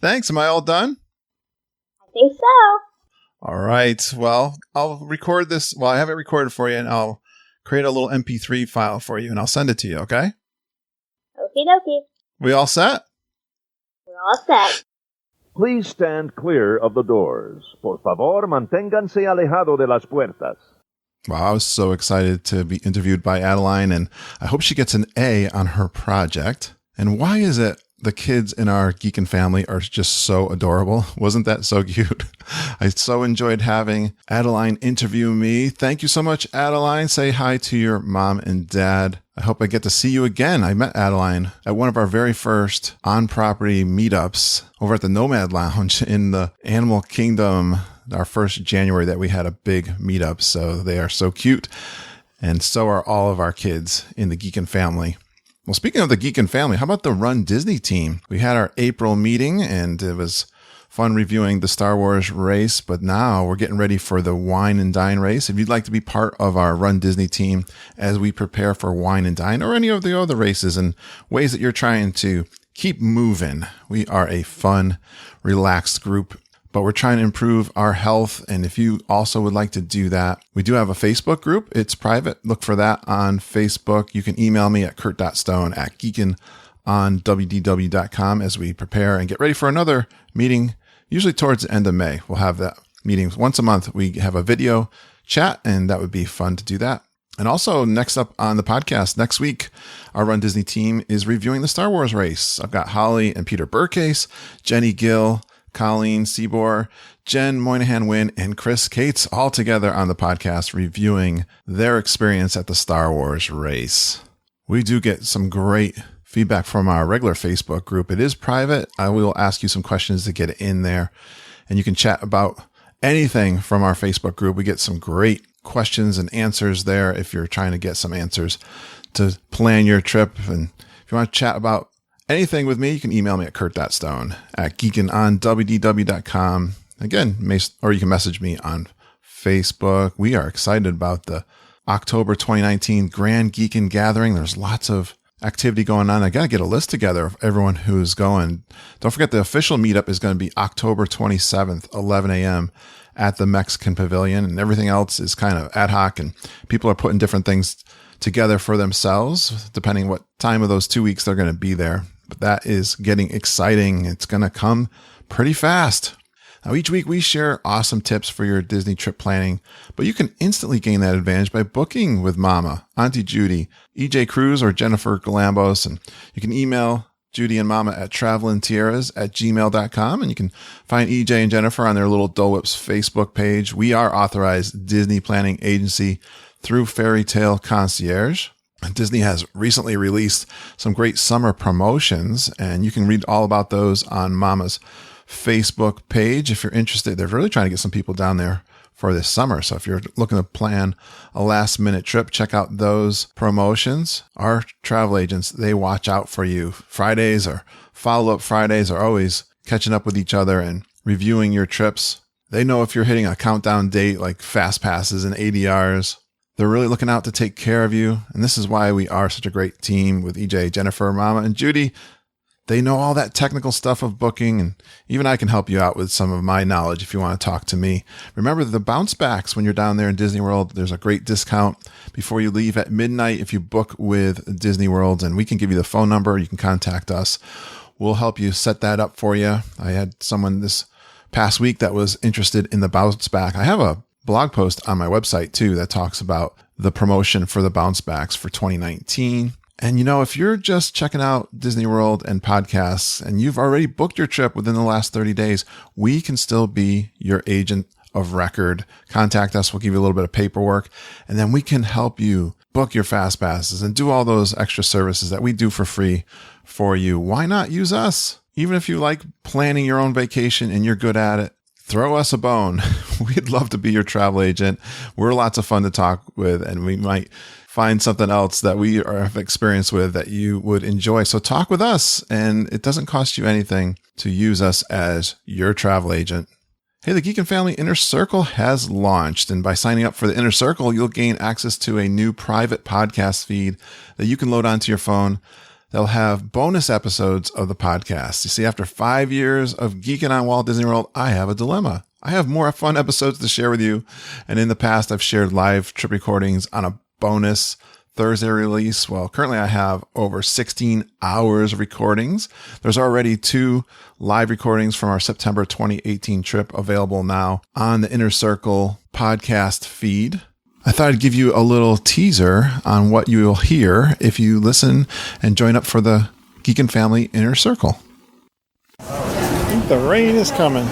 Thanks. Am I all done? I think so. All right. Well, I'll record this. Well, I have it recorded for you, and I'll create a little MP3 file for you, and I'll send it to you, okay? Okie dokie. We all set? We're all set. Please stand clear of the doors. Por favor, manténganse alejado de las puertas. Wow, I was so excited to be interviewed by Adeline, and I hope she gets an A on her project. And why is it the kids in our Geekin' family are just so adorable? Wasn't that so cute? I so enjoyed having Adeline interview me. Thank you so much, Adeline. Say hi to your mom and dad. I hope I get to see you again. I met Adeline at one of our very first on-property meetups over at the Nomad Lounge in the Animal Kingdom, our first January that we had a big meetup. So they are so cute. And so are all of our kids in the Geekin' family. Well, speaking of the Geekin' family, how about the Run Disney team? We had our April meeting, and it was fun reviewing the Star Wars race, but now we're getting ready for the Wine and Dine race. If you'd like to be part of our Run Disney team as we prepare for Wine and Dine or any of the other races and ways that you're trying to keep moving, we are a fun, relaxed group, but we're trying to improve our health. And if you also would like to do that, we do have a Facebook group. It's private. Look for that on Facebook. You can email me at kurt.stone@geekinonwdw.com as we prepare and get ready for another meeting, usually towards the end of May. We'll have that meeting once a month. We have a video chat, and that would be fun to do that. And also, next up on the podcast, next week, our Run Disney team is reviewing the Star Wars race. I've got Holly and Peter Burcase, Jenny Gill, Colleen Seabor, Jen Moynihan-Wynn, and Chris Cates all together on the podcast reviewing their experience at the Star Wars race. We do get some great feedback from our regular Facebook group. It is private. I will ask you some questions to get in there, and you can chat about anything from our Facebook group. We get some great questions and answers there if you're trying to get some answers to plan your trip. And if you want to chat about anything with me, you can email me at kurt.stone@geekinonwdw.com. Again, or you can message me on Facebook. We are excited about the October 2019 Grand Geekin' Gathering. There's lots of activity going on. I got to get a list together of everyone who's going. Don't forget the official meetup is going to be October 27th, 11 a.m. at the Mexican Pavilion, and everything else is kind of ad hoc, and people are putting different things together for themselves, depending what time of those 2 weeks they're going to be there. But that is getting exciting. It's going to come pretty fast. Now, each week we share awesome tips for your Disney trip planning, but you can instantly gain that advantage by booking with Mama, Auntie Judy, EJ Cruz, or Jennifer Galambos. And you can email Judy and Mama at travelingtierras@gmail.com, and you can find EJ and Jennifer on their little Dole Whips Facebook page. We are authorized Disney planning agency through Fairy Tale Concierge. Disney has recently released some great summer promotions, and you can read all about those on Mama's Facebook page if you're interested. They're really trying to get some people down there for this summer. So if you're looking to plan a last minute trip, check out those promotions. Our travel agents, they watch out for you. Fridays or follow-up Fridays are always catching up with each other and reviewing your trips. They know if you're hitting a countdown date like fast passes and ADRs. They're really looking out to take care of you. And this is why we are such a great team with EJ, Jennifer, Mama, and Judy. They know all that technical stuff of booking, and even I can help you out with some of my knowledge if you want to talk to me. Remember the bounce backs when you're down there in Disney World. There's a great discount before you leave at midnight if you book with Disney World, and we can give you the phone number. You can contact us. We'll help you set that up for you. I had someone this past week that was interested in the bounce back. I have a blog post on my website too that talks about the promotion for the bounce backs for 2019. And if you're just checking out Disney World and podcasts and you've already booked your trip within the last 30 days, we can still be your agent of record. Contact us. We'll give you a little bit of paperwork, and then we can help you book your fast passes and do all those extra services that we do for free for you. Why not use us? Even if you like planning your own vacation and you're good at it, throw us a bone. We'd love to be your travel agent. We're lots of fun to talk with, and we might find something else that we have experience with that you would enjoy. So talk with us, and it doesn't cost you anything to use us as your travel agent. Hey, the Geek and Family Inner Circle has launched, and by signing up for the Inner Circle, you'll gain access to a new private podcast feed that you can load onto your phone. They'll have bonus episodes of the podcast. You see, after 5 years of geeking on Walt Disney World, I have a dilemma. I have more fun episodes to share with you, and in the past, I've shared live trip recordings on a bonus Thursday release. Well, currently I have over 16 hours of recordings. There's already 2 live recordings from our September 2018 trip available now on the Inner Circle podcast feed. I thought I'd give you a little teaser on what you will hear if you listen and join up for the Geek and Family Inner Circle. The rain is coming.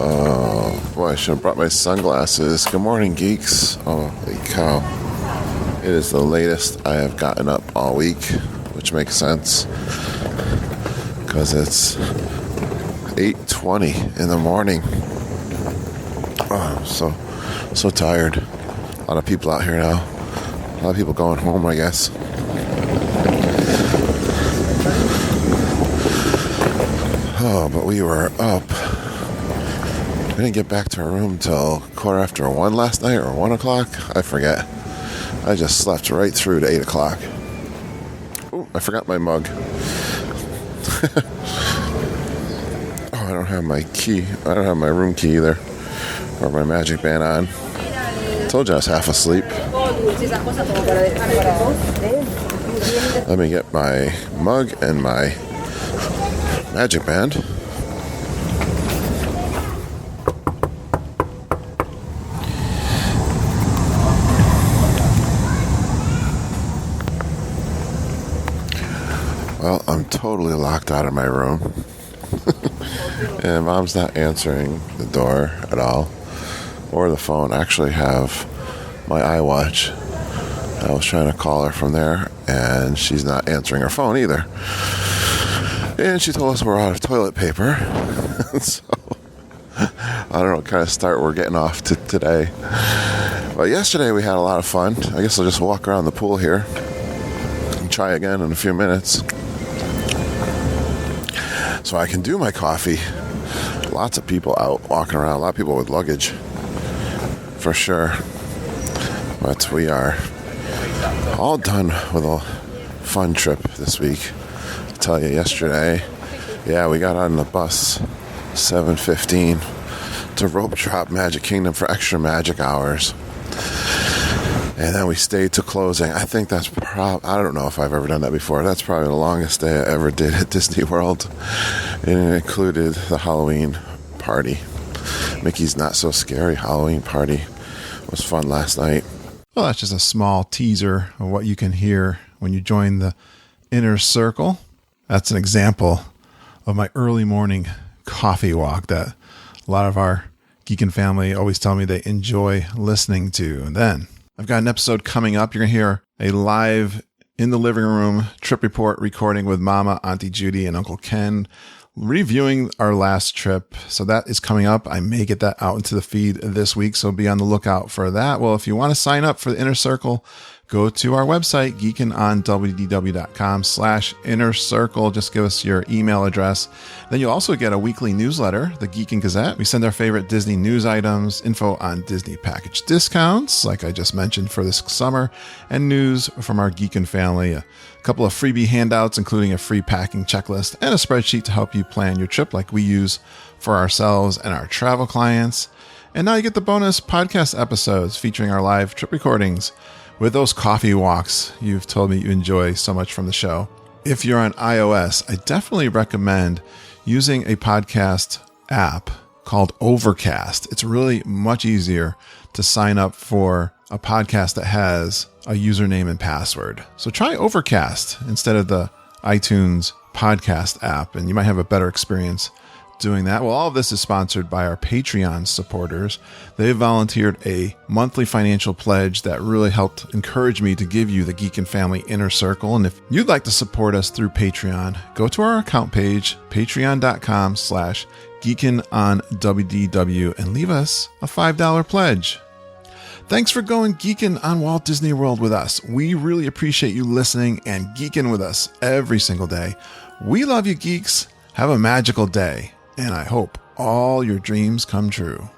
Oh, boy, I should have brought my sunglasses. Good morning, geeks. Holy cow. It is the latest I have gotten up all week, which makes sense because it's 8:20 in the morning. Oh, I'm so tired. A lot of people out here now. A lot of people going home, I guess. Oh, but we were up. We didn't get back to our room till 1:15 last night, or 1 o'clock. I forget. I just slept right through to 8 o'clock. Ooh, I forgot my mug. Oh, I don't have my key. I don't have my room key either. Or my magic band on. Told you I was half asleep. Let me get my mug and my magic band. Well, I'm totally locked out of my room. And Mom's not answering the door at all. Or the phone. I actually have my iWatch. I was trying to call her from there, and she's not answering her phone either. And she told us we're out of toilet paper. So, I don't know what kind of start we're getting off to today. But yesterday we had a lot of fun. I guess I'll just walk around the pool here and try again in a few minutes. So I can do my coffee. Lots of people out walking around. A lot of people with luggage. For sure. But we are all done with a fun trip this week. I'll tell you, yesterday, we got on the bus 7:15 to rope drop Magic Kingdom for extra magic hours. And then we stayed till closing. I think that's I don't know if I've ever done that before. That's probably the longest day I ever did at Disney World. And it included the Halloween party. Mickey's Not So Scary Halloween party was fun last night. Well, that's just a small teaser of what you can hear when you join the Inner Circle. That's an example of my early morning coffee walk that a lot of our Geekin' family always tell me they enjoy listening to. And then I've got an episode coming up. You're going to hear a live in the living room trip report recording with Mama, Auntie Judy, and Uncle Ken, reviewing our last trip. So that is coming up. I may get that out into the feed this week, so be on the lookout for that. Well, if you want to sign up for the Inner Circle, go to our website, geekinonwdw.com/inner circle. Just give us your email address. Then you'll also get a weekly newsletter, the Geekin' Gazette. We send our favorite Disney news items, info on Disney package discounts, like I just mentioned for this summer, and news from our Geekin' family. A couple of freebie handouts, including a free packing checklist and a spreadsheet to help you plan your trip like we use for ourselves and our travel clients. And now you get the bonus podcast episodes featuring our live trip recordings with those coffee walks you've told me you enjoy so much from the show. If you're on iOS, I definitely recommend using a podcast app called Overcast. It's really much easier to sign up for a podcast that has a username and password. So try Overcast instead of the iTunes podcast app, and you might have a better experience doing that. Well, all of this is sponsored by our Patreon supporters. They've volunteered a monthly financial pledge that really helped encourage me to give you the Geekin' Family Inner Circle. And if you'd like to support us through Patreon, go to our account page, patreon.com/geekinonwdw, and leave us a $5 pledge. Thanks for going geekin' on Walt Disney World with us. We really appreciate you listening and geeking with us every single day. We love you, geeks. Have a magical day. And I hope all your dreams come true.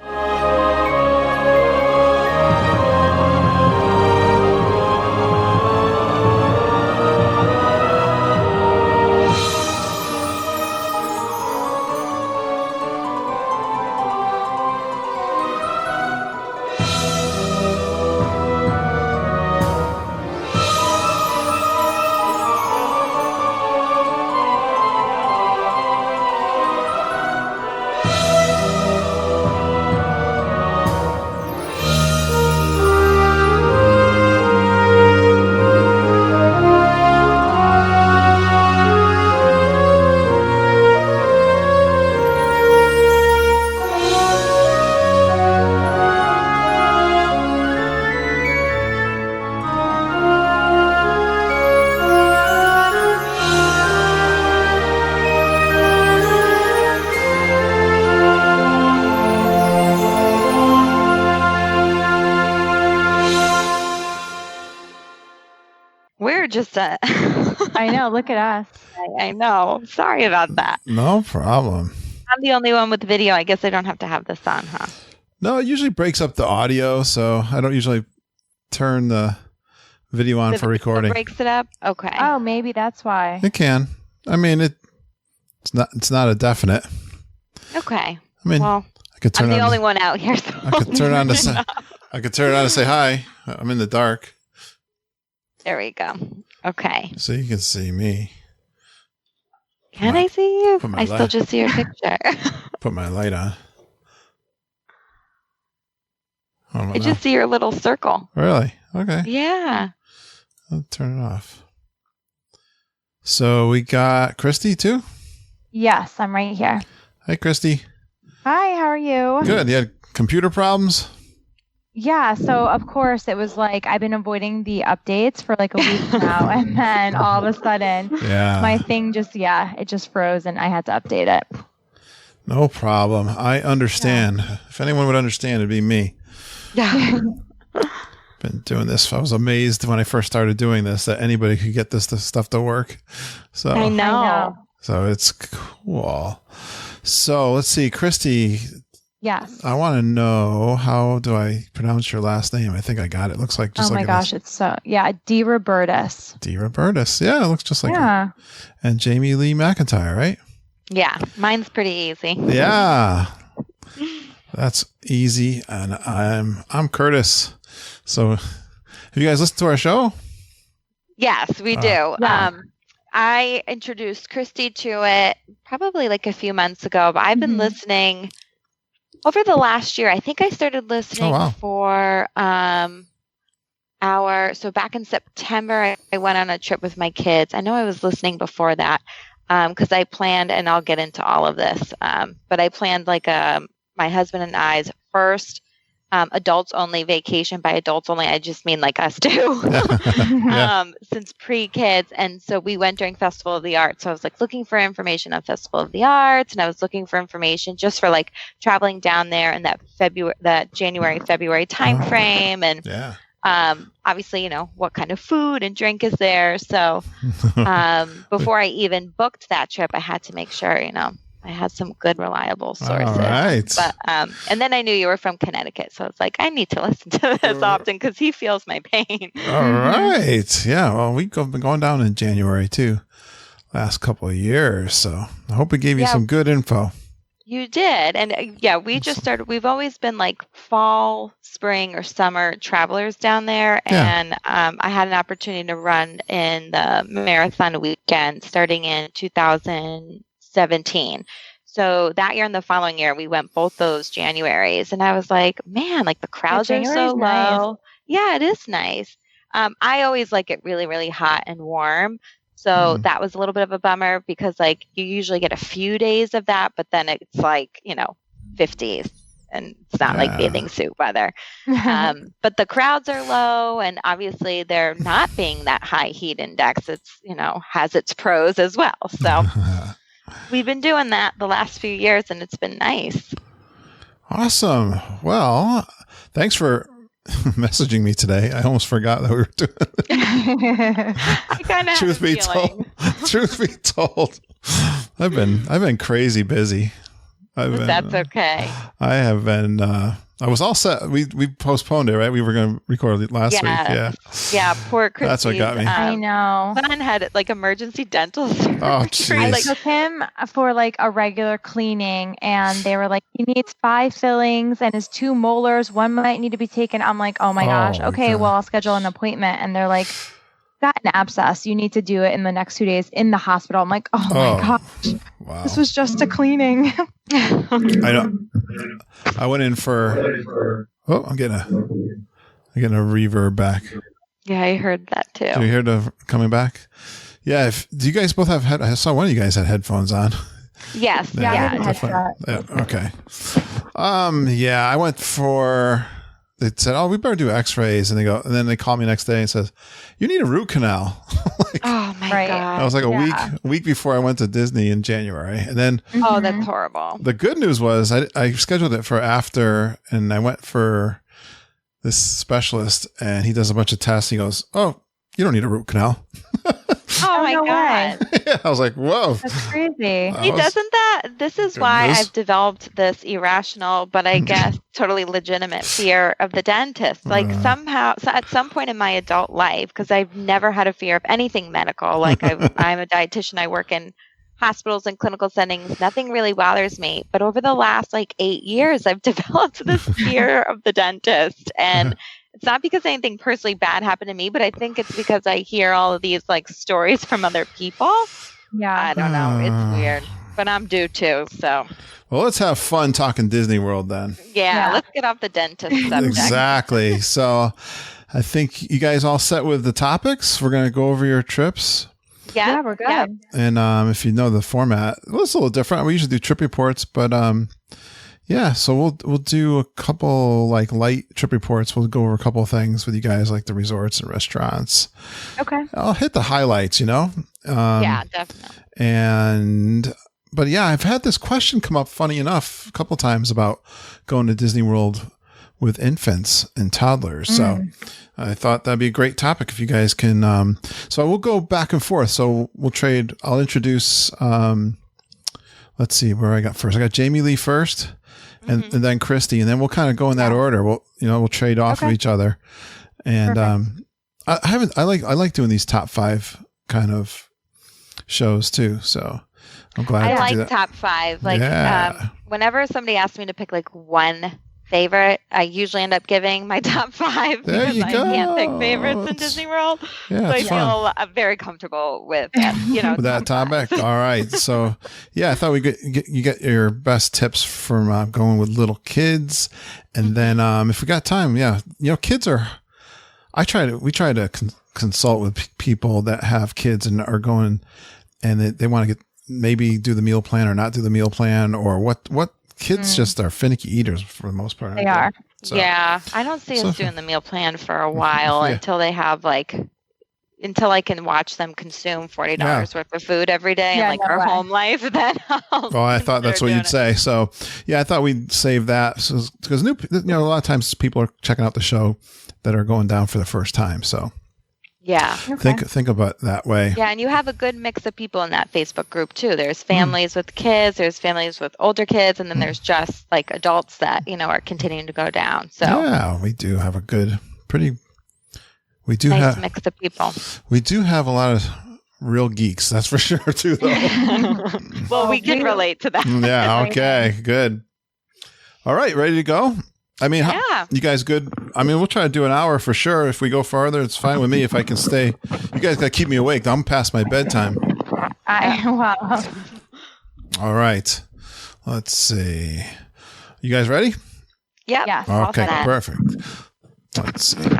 Just I know. Look at us. I know. Sorry about that. No problem. I'm the only one with video. I guess I don't have to have this on, huh? No, it usually breaks up the audio, so I don't usually turn the video on for recording. Breaks it up? Okay. Oh, maybe that's why. It can. I mean, it's not a definite. Okay. I mean, well, I could turn I'm the on only one out here. So I could turn on to say hi. I'm in the dark. There we go. Okay. So you can see me. Can I see you? I still just see your picture. Put my light on. I just see your little circle. Really? Okay. Yeah. I'll turn it off. So we got Kristi too. Yes, I'm right here. Hey, Kristi. Hi, how are you? Good. You had computer problems? Yeah, so of course it was like I've been avoiding the updates for like a week now, and then all of a sudden my thing it just froze and I had to update it. No problem. I understand. Yeah. If anyone would understand, it'd be me. Yeah. Been doing this. I was amazed when I first started doing this that anybody could get this stuff to work. So I know. So it's cool. So let's see, Kristi. Yes. I want to know, how do I pronounce your last name? I think I got it. Looks like just like it's D. Robertus. D. Robertus. Yeah, it looks just like her. And Jamie Lee McIntyre, right? Yeah, mine's pretty easy. Yeah. That's easy. And I'm Curtis. So have you guys listened to our show? Yes, we do. Yeah. I introduced Kristi to it probably like a few months ago, but I've been listening over the last year. I think I started listening for so back in September, I went on a trip with my kids. I know I was listening before that because I planned, and I'll get into all of this, but I planned like my husband and I's first adults only vacation. By adults only, I just mean like us two, since pre-kids. And so we went during Festival of the Arts. So I was like looking for information on Festival of the Arts, and I was looking for information just for like traveling down there in that January, February time frame. And obviously, what kind of food and drink is there. So before I even booked that trip, I had to make sure, I had some good, reliable sources. All right. But and then I knew you were from Connecticut, so it's like I need to listen to this often because he feels my pain. All right. Yeah. Well, we've been going down in January too, last couple of years. So I hope we gave you some good info. You did, and we just started. We've always been like fall, spring, or summer travelers down there, and I had an opportunity to run in the marathon weekend starting in 2017. So that year and the following year, we went both those Januaries, and I was like, man, like the crowds are so low. Yeah, it is nice. I always like it really, really hot and warm. So that was a little bit of a bummer because like you usually get a few days of that, but then it's like, 50s and it's not like bathing suit weather. But the crowds are low, and obviously they're not being that high heat index. It's, has its pros as well. So we've been doing that the last few years, and it's been nice. Awesome. Well, thanks for messaging me today. I almost forgot that we were doing it. I kind of Truth be told, I've been crazy busy. That's okay. I have been. I was all set. We postponed it, right? We were going to record it last week. Yeah. Poor Kristi. That's what got me. I know. Son had like emergency dental surgery. Oh, jeez. I took him for like a regular cleaning, and they were like, he needs 5 fillings, and his 2 molars, one might need to be taken. I'm like, oh my gosh. Okay, well, I'll schedule an appointment. And they're like, got an abscess. You need to do it in the next 2 days in the hospital. I'm like, oh my gosh. Wow. This was just a cleaning. I know. I went in for. Oh, I'm getting a reverb back. Yeah, I heard that too. Do you hear the coming back? Yeah. Do you guys both have I saw one of you guys had headphones on. Yes. Okay. I went for. They said, "Oh, we better do X-rays," and then they call me next day and says, "You need a root canal." Oh my god! I was like a week before I went to Disney in January, and then that's horrible. The good news was I scheduled it for after, and I went for this specialist, and he does a bunch of tests. He goes, "Oh, you don't need a root canal." Oh my god! I was like, "Whoa, that's crazy." He doesn't that. This is why I've developed this irrational, but I guess totally legitimate fear of the dentist. Like somehow, at some point in my adult life, because I've never had a fear of anything medical. Like I'm a dietitian. I work in hospitals and clinical settings. Nothing really bothers me. But over the last 8 years, I've developed this fear of the dentist, and it's not because anything personally bad happened to me, but I think it's because I hear all of these stories from other people. Yeah. I don't know. It's weird, but I'm due too. So. Well, let's have fun talking Disney World then. Yeah. Let's get off the dentist subject. Exactly. So I think you guys all set with the topics. We're going to go over your trips. Yeah, we're good. Yeah. And if you know the format, well, it's a little different. We usually do trip reports, but yeah. So we'll do a couple like light trip reports. We'll go over a couple of things with you guys, like the resorts and restaurants. Okay. I'll hit the highlights, you know. Yeah, definitely. But yeah, I've had this question come up, funny enough, a couple times about going to Disney World with infants and toddlers. So I thought that'd be a great topic if you guys can. So we'll go back and forth. So we'll trade. I'll introduce, let's see where I got first. I got Jamie Lee first and then Kristi, and then we'll kind of go in that order. We'll trade off of each other. And, I like doing these top 5 kind of shows too. So I'm glad I to like do that. top 5. Like, Yeah. whenever somebody asks me to pick like one favorite, I usually end up giving my top 5 There because you I go. can't pick favorites in It's- Disney World. Yeah, So I it's fun. feel very comfortable with that, With that topic. All right. So yeah, I thought you get your best tips from going with little kids. And then if we got time, kids are, we try to consult with people that have kids and are going and they want to maybe do the meal plan or not do the meal plan or what kids just are finicky eaters for the most part. They are. So, Yeah, I don't see us doing the meal plan for a while until they have until I can watch them consume $40 worth of food every day and no our way. home life. Then I thought that's what you'd say. So yeah, I thought we'd save that because a lot of times people are checking out the show that are going down for the first time. So yeah. think about it that way. Yeah, and you have a good mix of people in that Facebook group too. There's families with kids, there's families with older kids, and then there's just like adults that, are continuing to go down. So yeah, we do have a good, nice mix of people. We do have a lot of real geeks, that's for sure too, though. Well, we can relate to that. Yeah, okay, good. All right, ready to go? I mean, you guys good? I mean, we'll try to do an hour for sure. If we go farther, it's fine with me if I can stay. You guys got to keep me awake. I'm past my bedtime. Wow. All right. Let's see. You guys ready? Yep. Yeah. Okay, perfect. Let's see.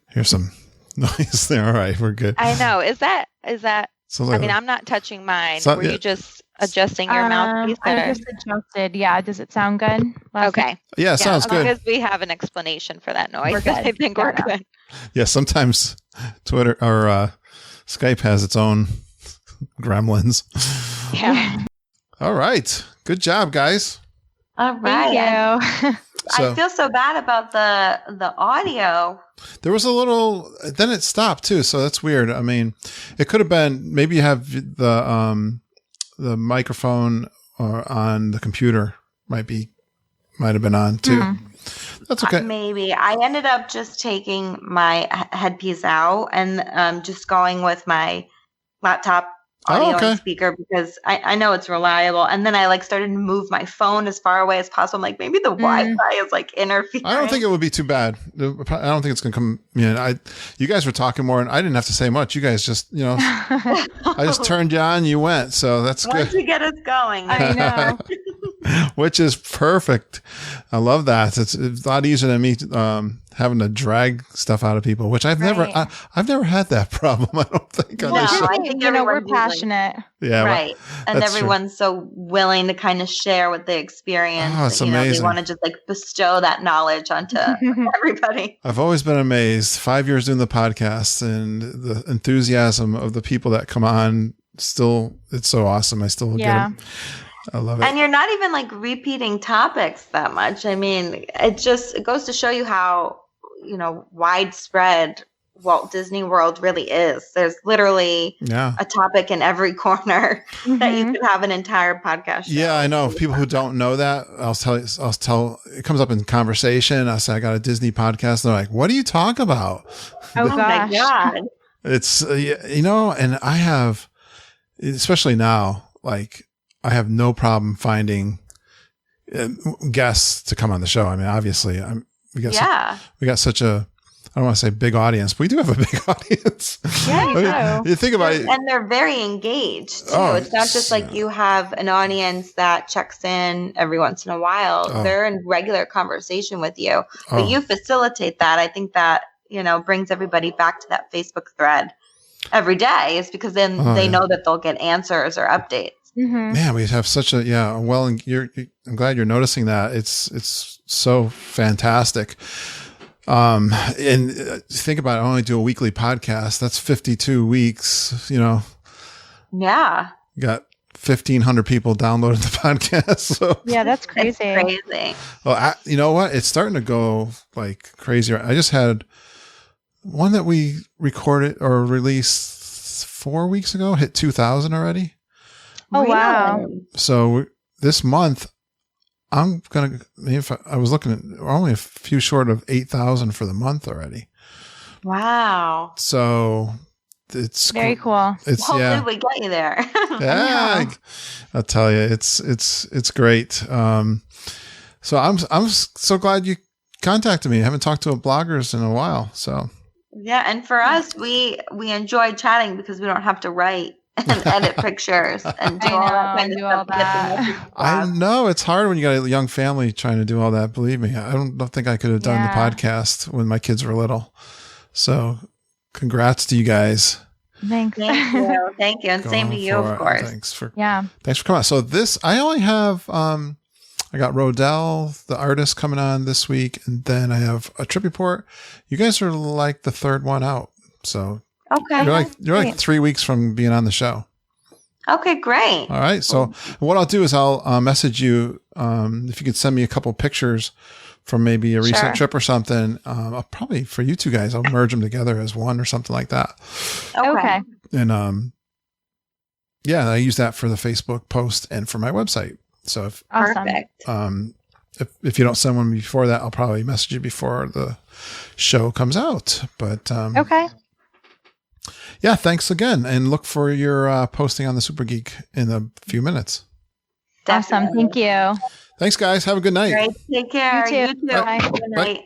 Here's some noise there. All right, we're good. I know. Is that? So, I mean, I'm not touching mine. So- Were you just adjusting your mouthpiece? I just adjusted. Yeah. Does it sound good? Okay. yeah, sounds as long good. as we have an explanation for that noise, We're good. I think we're Yeah. good. Yeah, sometimes Twitter or Skype has its own gremlins. Yeah. All right. Good job, guys. All right. Thank you. So I feel so bad about the audio. there was a little, then it stopped too. So that's weird. I mean, it could have been, maybe you have the microphone or on the computer might have been on too. That's okay. Maybe. I ended up just taking my headpiece out and just going with my laptop audio and speaker because I know it's reliable. And then I started to move my phone as far away as possible. I'm like, maybe the Wi-Fi is interfering. I don't think it would be too bad. I don't think it's going to come. You guys were talking more and I didn't have to say much. You guys just, I just turned you on, you went. So that's good. Once you get us going. I know. Which is perfect. I love that. It's a lot easier than me having to drag stuff out of people, which I've never had that problem. I don't think. On No, this show. I think we're everyone's passionate. Yeah, right. And that's everyone's so willing to kind of share what they experience. Oh, it's amazing. They want to just bestow that knowledge onto everybody. I've always been amazed. 5 years doing the podcast and the enthusiasm of the people that come on. Still, it's so awesome. I still get them. I love it. And you're not even repeating topics that much. I mean, it goes to show you how, widespread Walt Disney World really is. There's literally a topic in every corner that you could have an entire podcast show. Yeah, I know. People who don't know that, I'll tell, it comes up in conversation. I say, I got a Disney podcast. And they're like, what do you talk about? Oh, my God. It's, and I have, especially now, I have no problem finding guests to come on the show. I mean, obviously, we got such a, I don't want to say big audience, but we do have a big audience. Yeah, you think about it. And they're very engaged, too. Oh, it's not just you have an audience that checks in every once in a while. They're in regular conversation with you. But you facilitate that. I think that, brings everybody back to that Facebook thread. every day is because then they know that they'll get answers or updates. Mm-hmm. Man, we have such a I'm glad you're noticing that. It's so fantastic. And think about it, I only do a weekly podcast. That's 52 weeks, Yeah. You got 1,500 people downloaded the podcast. So Yeah, that's crazy. It's crazy. well, you know what? It's starting to go like crazy. I just had one that we recorded or released 4 weeks ago, hit 2,000 already. Oh, wow. So this month, I'm going to, I was looking at, we're only a few short of 8,000 for the month already. Wow. So it's Very cool. It's, Hopefully we get you there. Yeah, I'll tell you, it's great. So I'm so glad you contacted me. I haven't talked to a bloggers in a while. So Yeah, and for us, we enjoy chatting because we don't have to write and edit pictures and do all that kind of stuff. I know it's hard when you got a young family trying to do all that. Believe me, I don't think I could have done the podcast when my kids were little. So congrats to you guys. Thanks. Thank you. And same to you, of course. Thanks for Yeah. Thanks for coming on. So this, I only have, I got Rodell, the artist, coming on this week, and then I have a trip report. You guys are like the third one out. So Okay. you're like 3 weeks from being on the show. Okay, great. All right. So what I'll do is I'll message you, if you could send me a couple pictures from maybe a recent trip or something. I'll probably, for you two guys, I'll merge them together as one or something like that. Okay. And, yeah, I use that for the Facebook post and for my website. So if, Perfect. if you don't send one before that, I'll probably message you before the show comes out. But, Okay. yeah, thanks again. And look for your posting on the Super Geek in a few minutes. Awesome. Thank you. Thanks, guys. Have a good night. Great. Take care. You too. You too. Bye. Good night.